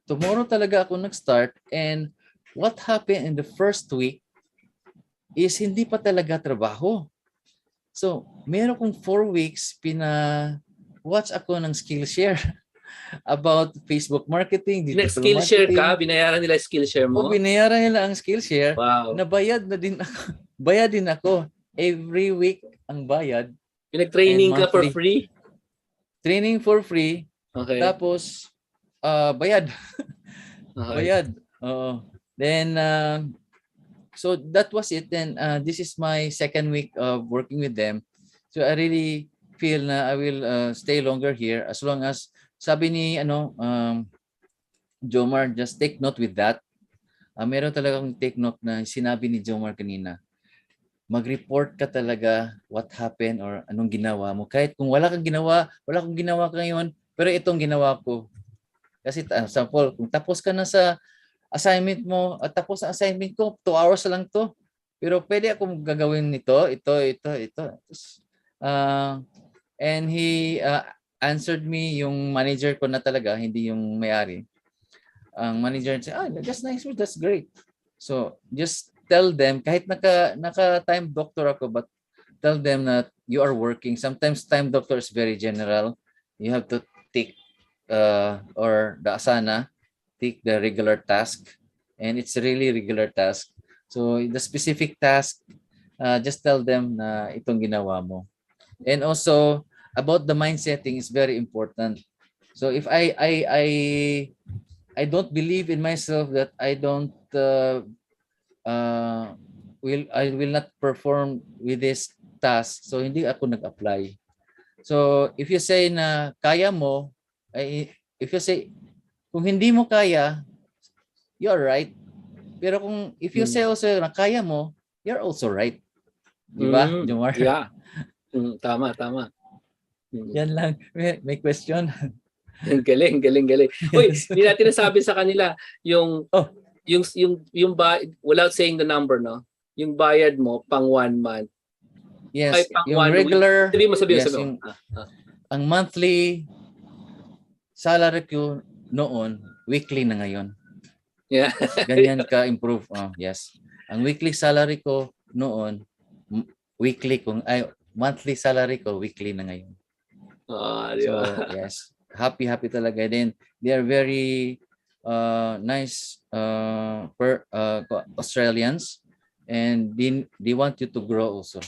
C: tomorrow talaga ako nag-start, and what happened in the first week is hindi pa talaga trabaho. So meron kong 4 weeks watch ako ng Skillshare about Facebook marketing, digital
A: Nag-Skillshare
C: marketing.
A: ka? Binayaran nila Skillshare mo?
C: Binayaran nila ang Skillshare.
A: Wow.
C: Nabayad na din ako. Bayad din ako. Every week ang bayad.
A: Pinag-training ka for
C: monthly.
A: free?
C: Training for free.
A: Okay.
C: Tapos, bayad.
A: Okay.
C: Bayad. Oo. Then, so that was it. Then, this is my second week of working with them. So I really feel na I will stay longer here as long as, sabi ni Jomar, just take note with that. Meron talagang take note na sinabi ni Jomar kanina. Mag-report ka talaga what happened or anong ginawa mo. Kahit kung wala akong ginawa ngayon, pero itong ginawa ko. Kasi example, kung tapos ka na sa assignment mo, at tapos ang assignment ko, 2 hours lang to. Pero pwede akong gagawin nito, ito. And he answered me, yung manager ko na talaga, hindi yung may-ari. Ang manager said, that's nice, that's great. So just tell them, kahit naka-time doctor ako, but tell them that you are working. Sometimes time doctor is very general. You have to take or the asana, take the regular task, and it's really regular task. So the specific task, just tell them na itong ginawa mo. And also about the mind setting is very important. So if I don't believe in myself that I will not perform with this task, so hindi ako nag-apply. So if you say na kaya mo, if you say kung hindi mo kaya, you're right. Pero kung if you say also na kaya mo, you're also right. Di ba, Jomar?
A: Yeah. Tama.
C: Yan lang. May question?
A: Galing. Uy, hindi natin nasabi sa kanila yung without saying the number, no? Yung bayad mo pang 1 month.
C: Yes,
A: Ay, pang
C: yung
A: 1
C: regular.
A: Week. Sabi mo.
C: Yung, ang monthly salary ko noon, weekly na ngayon.
A: Yeah.
C: Ganyan ka-improve. Yes. Ang weekly salary ko noon, monthly salary ko, weekly na ngayon. So, yes. Happy talaga. Then, they are very nice Australians, and they want you to grow also.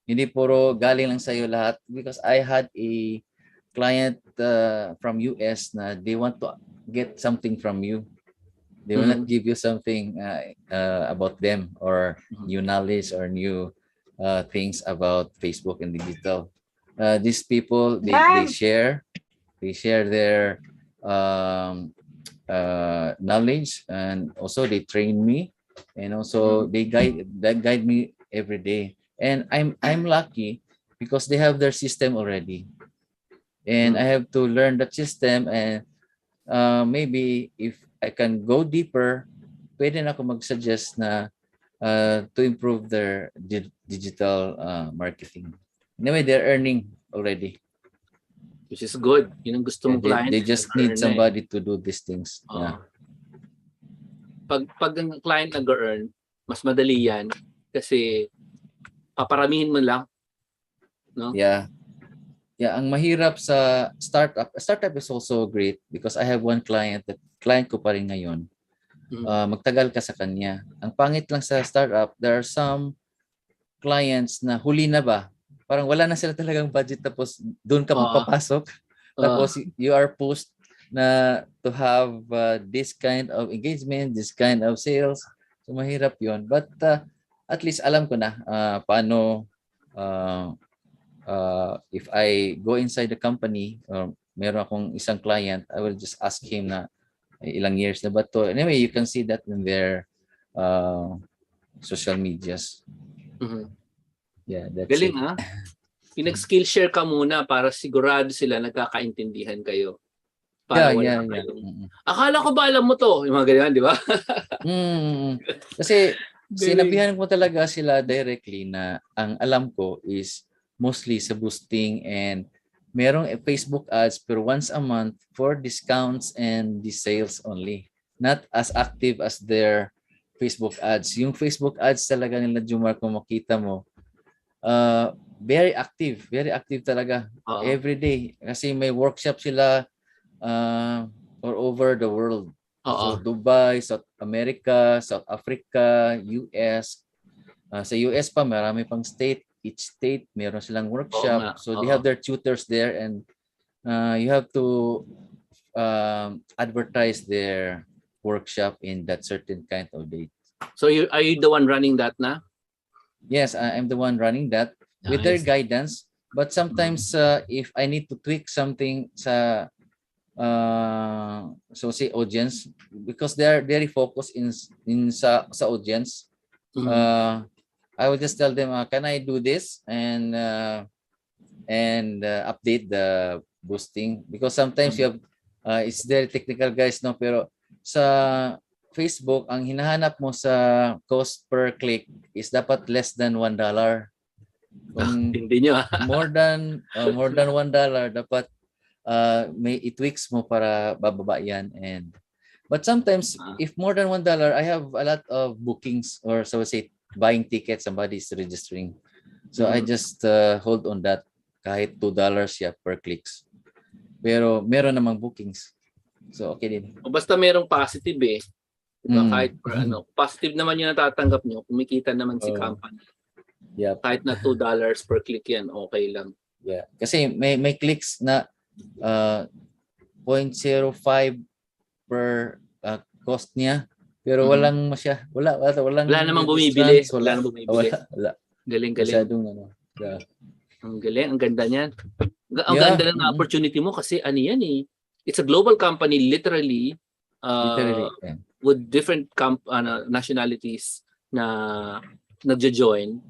C: Hindi puro galing lang sa'yo lahat, because I had a client from US na they want to get something from you. They will not give you something about them or new knowledge or new things about Facebook and digital. These people, they
B: Ma'am.
C: share their knowledge, and also they train me, and also they guide me every day. And I'm lucky because they have their system already, and I have to learn that system. And maybe if I can go deeper, pwede na ako mag-suggest na to improve their digital marketing. Anyway, they're earning already.
A: Which is good. Yun ang gusto mong client.
C: They just need somebody to do these things. Yeah.
A: Pag ang client nag-earn, mas madali yan kasi paparamihin mo lang. No?
C: Yeah. Yeah, ang mahirap sa startup is also great because I have one client ko pa rin ngayon. Magtagal ka sa kanya. Ang pangit lang sa startup, there are some clients na huli na ba? Parang wala na sila talagang budget, tapos doon ka magpapasok. Tapos you are pushed na to have this kind of engagement, this kind of sales. So mahirap yun. But at least alam ko na paano if I go inside the company, meron akong isang client, I will just ask him na ilang years na ba to. Anyway, you can see that in their social medias. Yeah, that's
A: Galing
C: it.
A: ha? Pinag-skill share ka muna para sigurado sila nagkakaintindihan kayo. Para wala kayong... Akala ko ba alam mo to? Yung mga ganyan, di ba?
C: Kasi sinabihan ko talaga sila directly na ang alam ko is mostly sa boosting, and merong Facebook ads per once a month for discounts and the sales only. Not as active as their Facebook ads. Yung Facebook ads talaga nila, Jomar, kung makita mo, very active talaga. Every day. Kasi may workshop sila all over the world. So Dubai, South America, South Africa, US. Sa US pa, marami pang state. Each state, meron silang workshop. So they have their tutors there, and you have to advertise their workshop in that certain kind of date.
A: So are you the one running that na?
C: Yes, I'm the one running that with their guidance. But sometimes if I need to tweak something sa so say audience, because they're very focused in sa audience, I will just tell them, can I do this and update the boosting, because sometimes you have it's very technical, guys, no, pero sa Facebook ang hinahanap mo sa cost per click is dapat less than $1.
A: Hindi nyo.
C: more than $1 dapat may i-tweaks mo para bababa yan. And but sometimes if more than $1, I have a lot of bookings, or so say buying tickets, somebody is registering. So I just hold on that kahit $2 siya per clicks. Pero meron namang bookings. So okay din.
A: O basta merong positive eh. Diba? Kahit positive naman yung natatanggap nyo, kumikita naman si company.
C: Yeah.
A: Kahit na $2 per click yan, okay lang.
C: Yeah. Kasi may clicks na 0.05 per cost niya. Pero wala
A: namang bumibili. Wala. Galing.
C: Yeah.
A: Ang galing, ang ganda niyan. Ang ganda ng opportunity mo kasi ano yan eh. It's a global company literally with different nationalities na nagjo-join.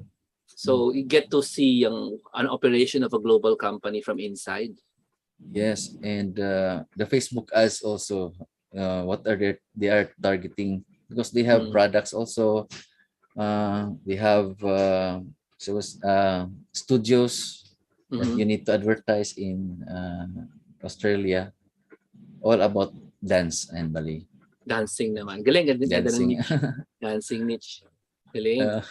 A: So you get to see an operation of a global company from inside.
C: Yes, and the Facebook ads also, what are they are targeting, because they have products also. They have studios that you need to advertise in Australia, all about dance and ballet.
A: Dancing naman. Galing.
C: Dancing.
A: Dancing niche. Galing.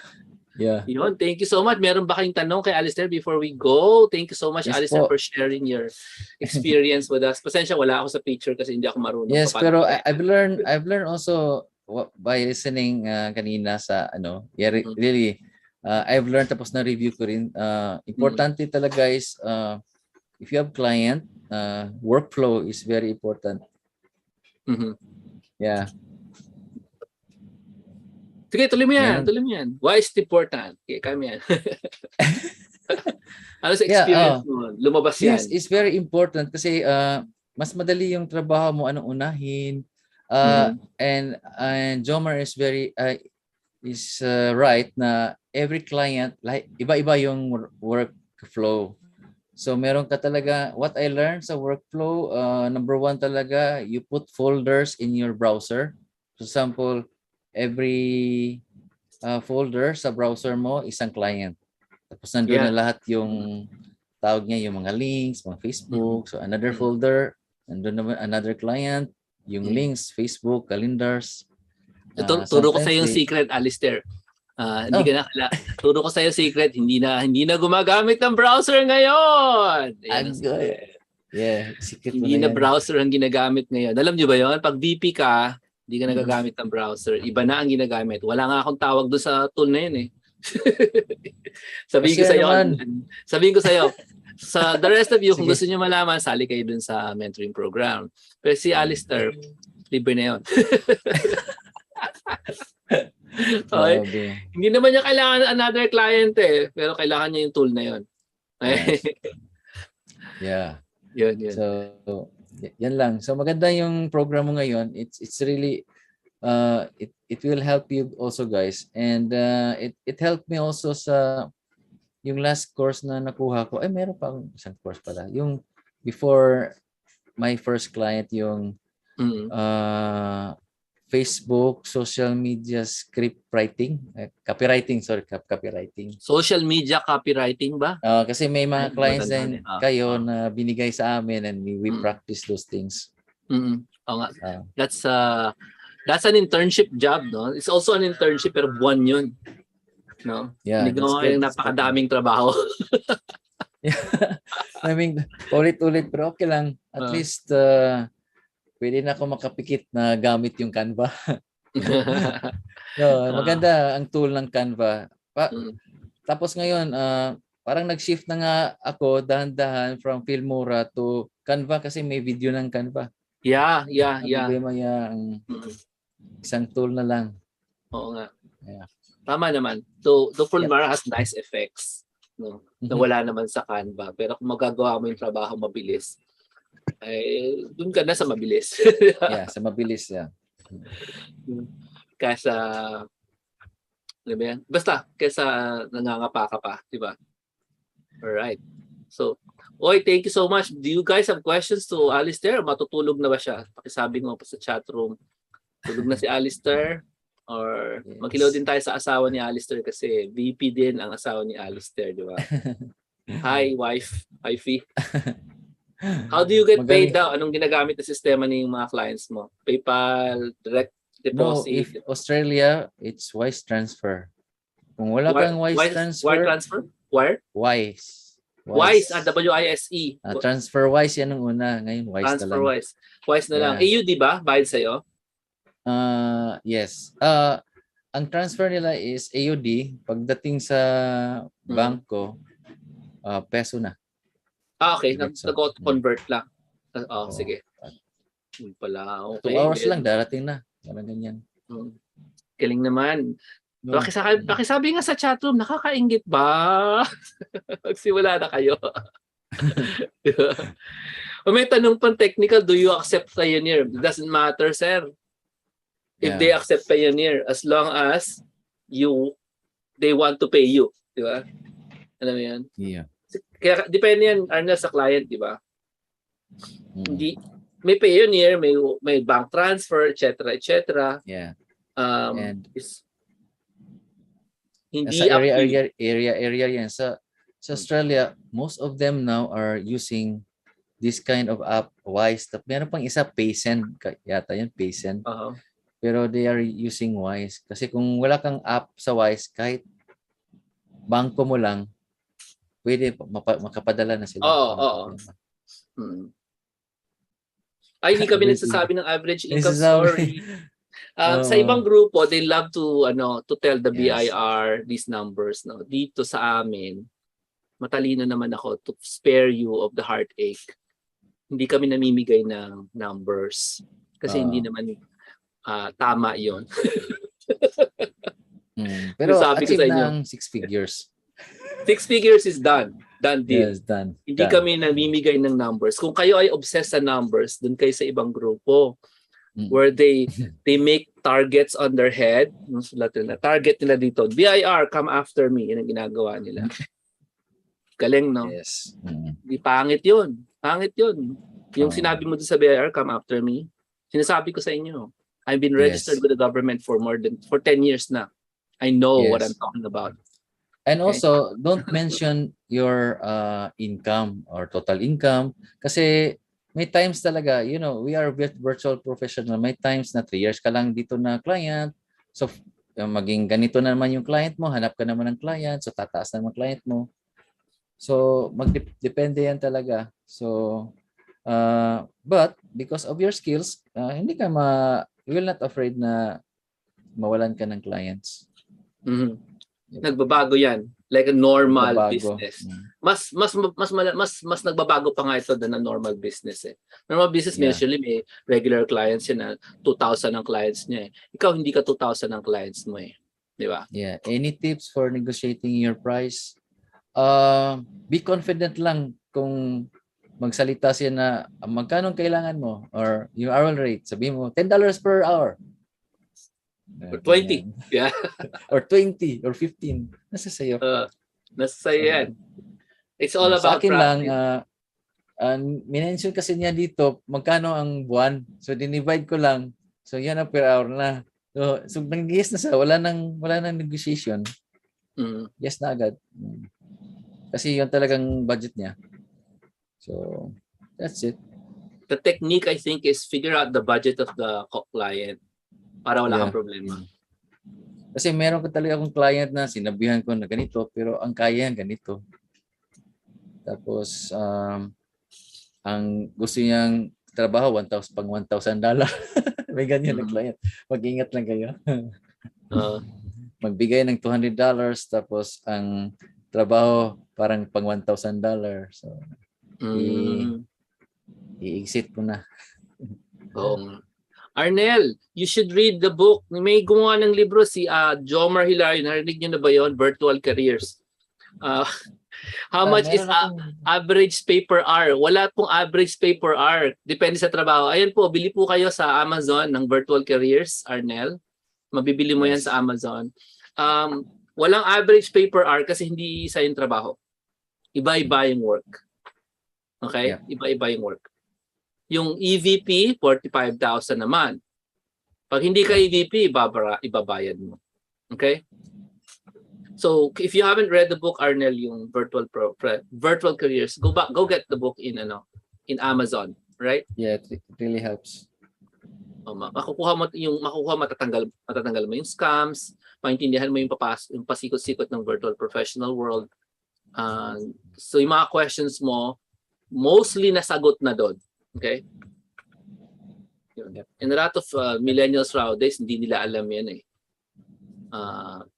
C: Yeah.
A: Yun, thank you so much. Meron ba kayong tanong kay Alistair before we go? Thank you so much,
C: Yes,
A: Alistair,
C: po.
A: for sharing your experience with us. Pasensya, wala ako sa picture kasi hindi ako marunong.
C: Yes, pero I've learned also by listening kanina sa really I've learned, tapos na review ko rin. Importante talaga guys, if you have client, workflow is very important.
A: Mhm.
C: Yeah.
A: Sige, tuloy mo yan.
C: Meron-
A: Tuloy mo yan. Why is it important? Okay, kami yan. Ano sa
C: Yeah,
A: experience mo? Lumabas yan.
C: Yes, it's very important kasi mas madali yung trabaho mo anong unahin.
A: Mhm.
C: And Jomar is very right na every client like iba-iba yung workflow. So meron ka talaga, what I learned sa workflow, number one talaga, you put folders in your browser. For example, every folder sa browser mo, isang client. Tapos nandun
A: Yeah.
C: na lahat yung tawag niya, yung mga links, mga Facebook. So another
A: Mhm.
C: folder, nandun naman another client, yung
A: Mhm.
C: links, Facebook, calendars.
A: Turo ko sa
C: Sometimes
A: yung
C: they-
A: secret, Alistair. Hindi
C: Oh.
A: ka na turo ko sa yung secret, hindi na gumagamit ng browser ngayon. Ayan ang secret.
C: Yeah, secret mo
A: Hindi na
C: na yan.
A: browser ang ginagamit ngayon. Alam niyo ba 'yon? Pag VP ka, hindi ka
C: Mhm.
A: nagagamit ng browser. Iba na ang ginagamit. Wala nga akong tawag doon sa tool na 'yun eh. Sabihin ko
C: Kasi
A: sa iyo,
C: naman.
A: sa the rest of you, kung
C: Sige.
A: gusto niyo malaman, sali kayo dun sa mentoring program. Pero si Alistair, libre na 'yon. Okay.
C: Grabe.
A: Hindi naman niya kailangan another client eh, pero kailangan niya yung tool na 'yon.
C: Yes. Yeah.
A: Yun.
C: So, yan lang. So maganda yung program mo ngayon. It's really it will help you also guys. And it helped me also sa yung last course na nakuha ko. Ay, meron pa akong isang course pala. Yung before my first client, yung
A: Mm.
C: Facebook, social media script writing, copywriting, copywriting.
A: Social media copywriting ba?
C: Kasi may mga
A: Ay,
C: clients
A: maganda
C: din
A: din.
C: kayo na binigay sa amin and we
A: Mm.
C: practice those things.
A: Oo nga.
C: Ah.
A: That's an internship job, no? It's also an internship pero buwan 'yun. No?
C: Yeah,
A: Hindi
C: that's
A: ko
C: good.
A: yung napakadaming trabaho.
C: I mean, ulit-ulit pero okay lang. At least pwede na ako makapikit na gamit yung Canva. Maganda ang tool ng Canva.
A: Mm.
C: Tapos ngayon, parang nag-shift na nga ako dahan-dahan from Filmora to Canva kasi may video ng Canva.
A: Yeah.
C: Ang problema ang isang tool na lang.
A: Oo nga.
C: Yeah.
A: Tama naman. The Filmora has nice effects, no? Na
C: Mhm.
A: wala naman sa Canva. Pero kung magagawa mo yung trabaho mabilis, ay dun ka na sa mabilis.
C: Yeah, sa mabilis. Yeah.
A: Kaysa, ano ba yan? Basta, kaysa nangangapa ka pa, di ba? Alright. So, thank you so much. Do you guys have questions to Alistair? Matutulog na ba siya? Pakisabi mo pa sa chat room. Tulog na si Alistair? Or
C: Yes.
A: magkilaw din tayo sa asawa ni Alistair kasi VP din ang asawa ni Alistair, di ba? Hi, wifey. How do you get paid daw? Anong ginagamit na sistema ng mga clients mo? PayPal, direct
C: No,
A: deposit?
C: if Australia, it's Wise Transfer. Kung wala kang Wise Transfer,
A: Wire transfer? Wire?
C: Wise.
A: Wise, W-I-S-E.
C: TransferWise yan ang una. Ngayon, Wise na lang.
A: TransferWise. Wise na lang.
C: Yeah.
A: AUD ba? Bayad sa'yo?
C: Yes. Ang transfer nila is AUD. Pagdating sa bangko, peso na.
A: Okay.
C: Diretso.
A: Nag-convert lang.
C: Oo.
A: Sige. Yun pala. Okay.
C: 2 hours lang, darating na. Parang ganyan.
A: Galing naman. Pakisabi nga sa chatroom, nakakaingit ba? Magsimula na kayo. May tanong pang technical, do you accept Pioneer? It doesn't matter, sir. If they accept Pioneer, as long as they want to pay you. Di ba? Alam mo yan?
C: Yeah.
A: Kaya depende yan, Arnel, sa client, di ba? Hindi, may Pioneer, may bank transfer, etc.
C: Yeah. And
A: hindi
C: sa
A: up to you.
C: area yan. Sa Australia, most of them now are using this kind of app, Wise. Meron pang isa, Paysend. Yata yan, Paysend. Pero they are using Wise. Kasi kung wala kang app sa Wise, kahit bangko mo lang, pwede makapadala na sila.
A: Ay, hindi kami nagsasabi ng average income. Sorry. Sa ibang grupo, they love to tell the BIR these numbers. No? Dito sa amin, matalino naman ako to spare you of the heartache. Hindi kami namimigay ng numbers. Kasi hindi
C: Oo.
A: naman tama 'yon.
C: Pero
A: Sabi ko
C: achieve
A: sa
C: na
A: inyo,
C: ang 6 figures.
A: 6 figures is done. Done deal.
C: Yes, done.
A: Hindi
C: Done.
A: kami namimigay ng numbers. Kung kayo ay obsessed sa numbers, dun kayo sa ibang grupo where they make targets on their head. Sulat nila, target nila dito. BIR, come after me. Yan ang ginagawa nila. Galing, no?
C: Yes.
A: Di pangit yun. Pangit yun. Yung
C: Oo.
A: sinabi mo doon sa BIR, come after me. Sinasabi ko sa inyo. I've been registered
C: Yes.
A: with the government for 10 years na. I know what I'm
C: Yes.
A: talking about.
C: And
A: Okay.
C: also, don't mention your income or total income kasi may times talaga, we are virtual professional. May times na 3 years ka lang dito na client. So, maging ganito na naman yung client mo, hanap ka naman ng client, so tataas na naman client mo. So, depende yan talaga. So, but because of your skills, hindi ka you will not afraid na mawalan ka ng clients.
A: Nagbabago yan. Like a normal
C: Nagbabago.
A: business. Mas nagbabago pa nga ito than a normal business eh. Normal business,
C: Yeah.
A: usually may regular clients yun na 2,000 ang clients niya eh. Ikaw hindi ka 2,000 ang clients mo eh. Di ba?
C: Yeah. Any tips for negotiating your price? Be confident lang kung magsalita siya na magkano kailangan mo or yung hourly rate. Sabi mo, $10 per hour.
A: Or 20. Yeah.
C: Or 20 or 15. Nasa sayo.
A: Nasa sa'yo yan. It's all
C: Sa
A: about
C: akin lang,
A: practice.
C: minention kasi niya dito, magkano ang buwan. So, dinivide ko lang. So, yan ang per hour na. So nag-yes na siya. Wala nang negotiation. Yes na agad. Kasi yun talagang budget niya. So, that's it.
A: The technique, I think, is figure out the budget of the client para wala kang problema.
C: Kasi meron ko talaga akong client na sinabihan ko na ganito, pero ang kaya ganito. Tapos, ang gusto niyang trabaho, pang $1,000. May ganyan na client. Mag-ingat lang kayo. Magbigay ng $200, tapos ang trabaho parang pang $1,000. So, i-exit ko na.
A: Oo. Arnel, you should read the book. May gumawa ng libro si Jomar Hilario. Narinig niyo na ba yun? Virtual Careers. How much is average pay per hour? Wala pong average pay per hour. Depende sa trabaho. Ayan po, bili po kayo sa Amazon ng Virtual Careers, Arnel. Mabibili mo yan sa Amazon. Walang average pay per hour kasi hindi isa yung trabaho. Iba-iba yung work. Okay?
C: Yeah.
A: Iba-iba yung work. Yung EVP, 45,000 naman. Pag hindi ka EVP, ibabayad mo. Okay? So, if you haven't read the book, Arnel, yung Virtual Careers, go get the book in Amazon, right?
C: Yeah, it really helps.
A: Makukuha mo matatanggal mo yung scams, maintindihan mo yung pasikot-sikot ng virtual professional world. So, yung mga questions mo, mostly nasagot na doon. Okay? And a lot of millennials nowadays, hindi nila alam yan eh.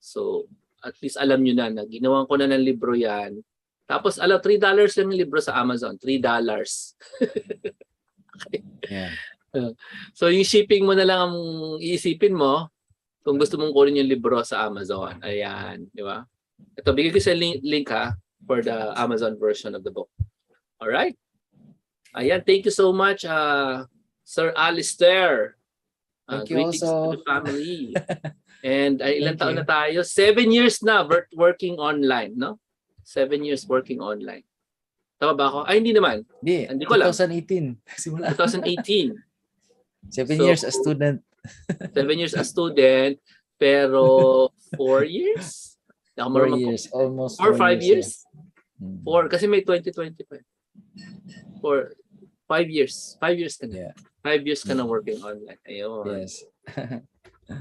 A: So, at least alam nyo na ginawan ko na ng libro yan. Tapos, $3 lang yung libro sa Amazon. $3. Okay?
C: Yeah.
A: So, yung shipping mo na lang ang iisipin mo kung gusto mong kunin yung libro sa Amazon. Ayan. Di ba? Ito, bigay ko sa link ha for the Amazon version of the book. Alright? Ayan, thank you so much, Sir Alistair.
C: Thank you
A: greetings
C: also.
A: to the family. And ilang
C: Thank
A: taon
C: you.
A: na tayo? 7 years na working online, no? 7 years working online. Tama ba ako? Ay, hindi naman.
C: Hindi
A: ko alam.
C: 2018. Simula.
A: 2018.
C: 7 years a student.
A: 7 years a student, pero 4 years?
C: 4 years. Almost
A: 4 5 years?
C: Yeah.
A: 4, kasi may 2020 pa. 5 years. 5 years ka na.
C: Yeah.
A: 5 years ka na working online. Ayun.
C: Yes.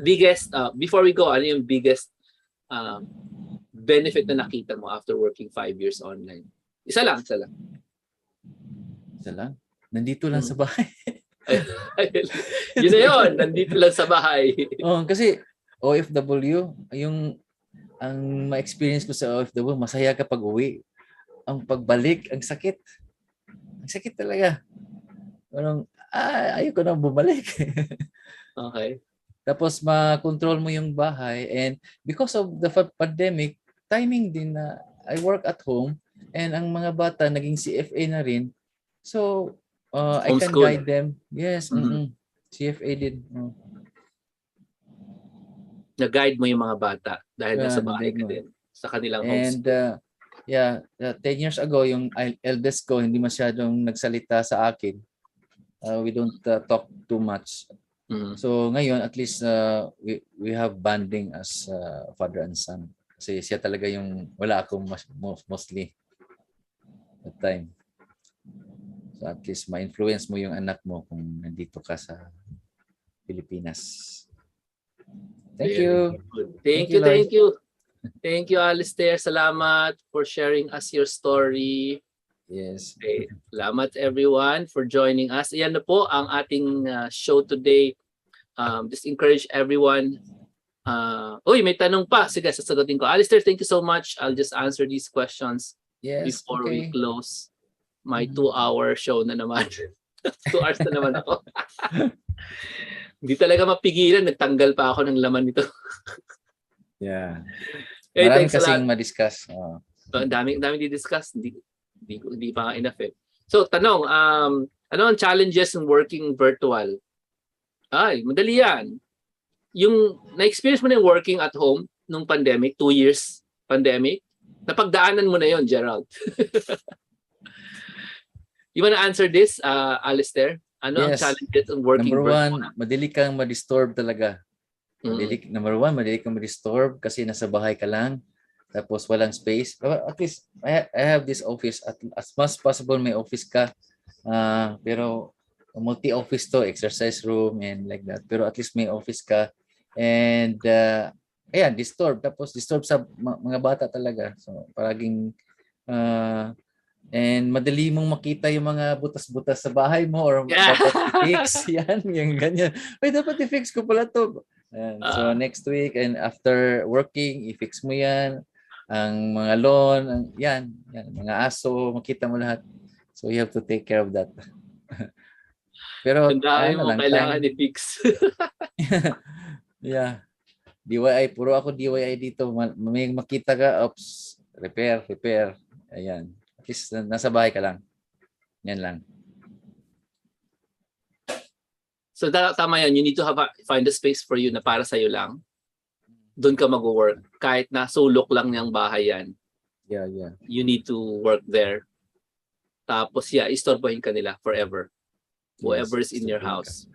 A: Biggest, before we go, ano yung biggest benefit na nakita mo after working 5 years online? Isa lang.
C: Isa lang. Nandito lang sa bahay.
A: Yun na yun. Nandito lang sa bahay.
C: Kasi OFW, ang ma-experience ko sa OFW, masaya kapag uwi. Ang pagbalik, ang sakit. Ang sakit talaga. Parang, ayoko na bumalik.
A: Okay.
C: Tapos ma-control mo yung bahay, and because of the pandemic, timing din na I work at home and ang mga bata naging CFA na rin. So, I can
A: Homeschool.
C: guide them. Yes,
A: Mhm.
C: CFA din.
A: Na-guide mo yung mga bata dahil nasa bahay
C: Na-guide
A: ka
C: mo.
A: din sa kanilang
C: And
A: homeschool.
C: 10 years ago, yung eldest ko hindi masyadong nagsalita sa akin. We don't talk too much.
A: Mhm.
C: So ngayon, at least we have bonding as father and son. Kasi siya talaga yung wala akong mostly that time. So at least ma-influence mo yung anak mo kung nandito ka sa Pilipinas. Thank
A: Very
C: you.
A: good.
C: Thank you, Lloyd.
A: Thank you. Thank you, Alistair. Salamat for sharing us your story.
C: Yes.
A: Okay. Salamat everyone for joining us. Iyan na po ang ating show today. Just encourage everyone. Uy, may tanong pa. Sige, sasagutin ko. Alistair, thank you so much. I'll just answer these questions
C: Yes.
A: before we
C: Okay.
A: close my
C: Mhm.
A: 2-hour show na naman. 2 hours na naman ako. Hindi talaga mapigilan. Nagtanggal pa ako ng laman nito.
C: Yeah.
A: Hey,
C: Marami
A: thanks a lot.
C: kasing ma-discuss.
A: Ang daming di-discuss. Hindi pa nga enough eh. So, tanong, ano ang challenges in working virtual? Ay, madali yan. Yung na-experience mo na yung working at home nung pandemic, 2 years pandemic, napagdaanan mo na yon, Gerald. You wanna answer this, Alistair? Ano ang
C: Yes.
A: challenges in working
C: Number
A: virtual?
C: 1, madali kang ma-disturb talaga.
A: Mm.
C: Number 1, madali kang ma-disturb kasi nasa bahay ka lang. Tapos walang space. At least, I have this office. As much possible, may office ka. Pero multi-office to, exercise room and like that. Pero at least may office ka. And ayan, disturb. Tapos disturb sa mga bata talaga. So paraging and madali mong makita yung mga butas-butas sa bahay mo or
A: Yeah.
C: dapat i-fix yan, yung ganyan. Ay, dapat i-fix ko pala to. Ayan. So next week and after working, i-fix mo yan. Ang mga lawn, yan, mga aso, makita mo lahat. So you have to take care of that. Pero
A: Ang dami
C: ano
A: mo
C: lang,
A: kailangan
C: time.
A: i-fix.
C: Yeah. DIY, puro ako DIY dito. May makita ka, oops, repair. Ayan. At least nasa bahay ka lang. Yan lang.
A: So tama yan, you need to find a space for you na para sa'yo lang. Doon ka mag-work. Kahit na sulok lang niyang bahay yan,
C: Yeah.
A: you need to work there. Tapos istorbohin ka nila forever. Whoever's in your house.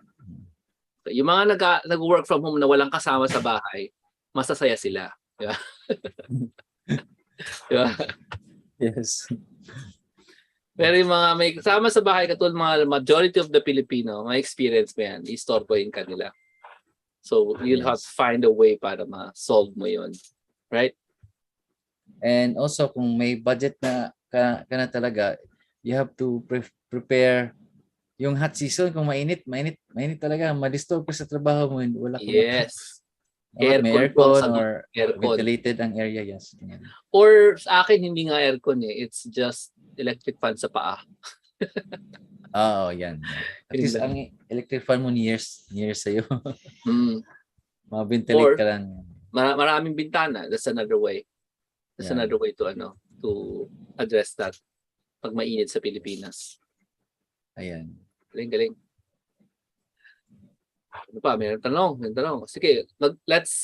A: Yung mga nag-work from home na walang kasama sa bahay, masasaya sila. Diba? Diba?
C: Yes.
A: Pero yung mga may kasama sa bahay, katulad mga majority of the Filipino, may experience mo yan, istorbohin ka nila. So you'll have to find a way para ma-solve mo yun. Right?
C: And also, kung may budget na ka na talaga, you have to prepare yung hot season. Kung mainit talaga, ma-disturb ka sa trabaho mo. Wala ka
A: Yes.
C: may aircon or
A: aircon.
C: ventilated ang area. Yes.
A: Or sa akin, hindi nga aircon eh. It's just electric fan sa paa.
C: Oo, yan. At least
A: Yun lang.
C: ang electric fan mo years sa'yo.
A: Or,
C: Ma-ventilate ka lang.
A: Maraming bintana. That's another way.
C: Yeah.
A: Another way to address that pag mainit sa Pilipinas.
C: Ayan.
A: Galing. Ano pa? May tanong. Sige, let's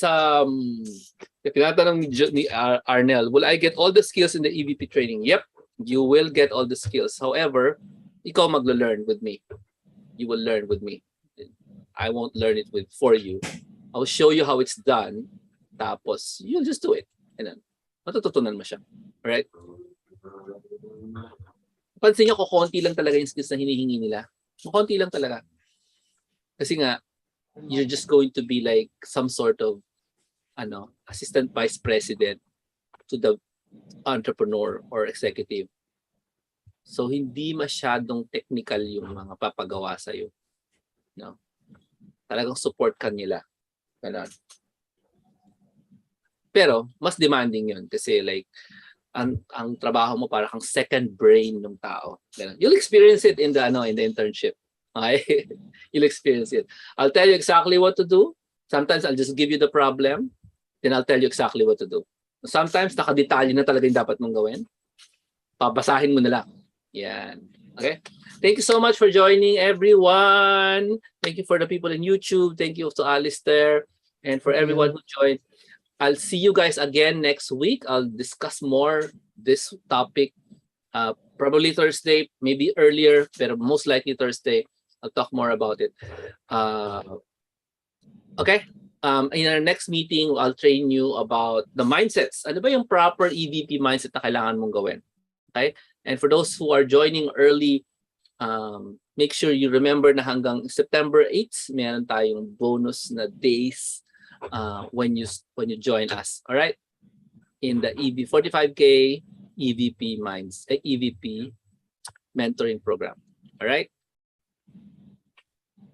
A: tinatanong ni Arnel, will I get all the skills in the EVP training? Yep, you will get all the skills. However, ikaw maglo-learn with me. You will learn with me. I won't learn it for you. I'll show you how it's done. Tapos, you'll just do it. And then, matututunan mo siya. Alright? Pansin niyo, kukunti lang talaga yung skills na hinihingi nila. Kukunti lang talaga. Kasi nga, you're just going to be like some sort of assistant vice president to the entrepreneur or executive. So, hindi masyadong technical yung mga papagawa sa'yo. No? Talagang support ka nila. Ganun. Pero, mas demanding yun kasi like, ang trabaho mo para kang second brain ng tao. Ganun. You'll experience it in the internship. Okay? You'll experience it. I'll tell you exactly what to do. Sometimes I'll just give you the problem, then I'll tell you exactly what to do. Sometimes nakadetalye na talaga yung dapat mong gawin. Pabasahin mo na lang. Yan. Okay? Thank you so much for joining, everyone. Thank you for the people in YouTube. Thank you to Alistair and for
C: Thank you.
A: everyone who joined. I'll see you guys again next week. I'll discuss more this topic. Probably Thursday, maybe earlier, but most likely Thursday. I'll talk more about it. Okay. In our next meeting, I'll train you about the mindsets. Ano ba yung proper EVP mindset na kailangan mong gawin? Okay? And for those who are joining early, make sure you remember na hanggang September 8, meron tayong bonus na days when you join us. All right? In the EV 45K EVP EVP mentoring program. All right?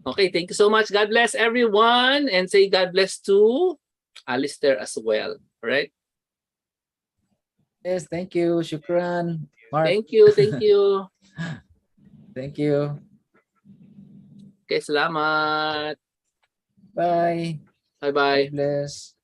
A: Okay, thank you so much. God bless everyone, and say God bless to Alistair as well. All right?
C: Yes, thank you. Shukran. Mark,
A: Thank you, thank you.
C: thank you.
A: Okay, salamat.
C: Bye.
A: Bye-bye.
C: God bless.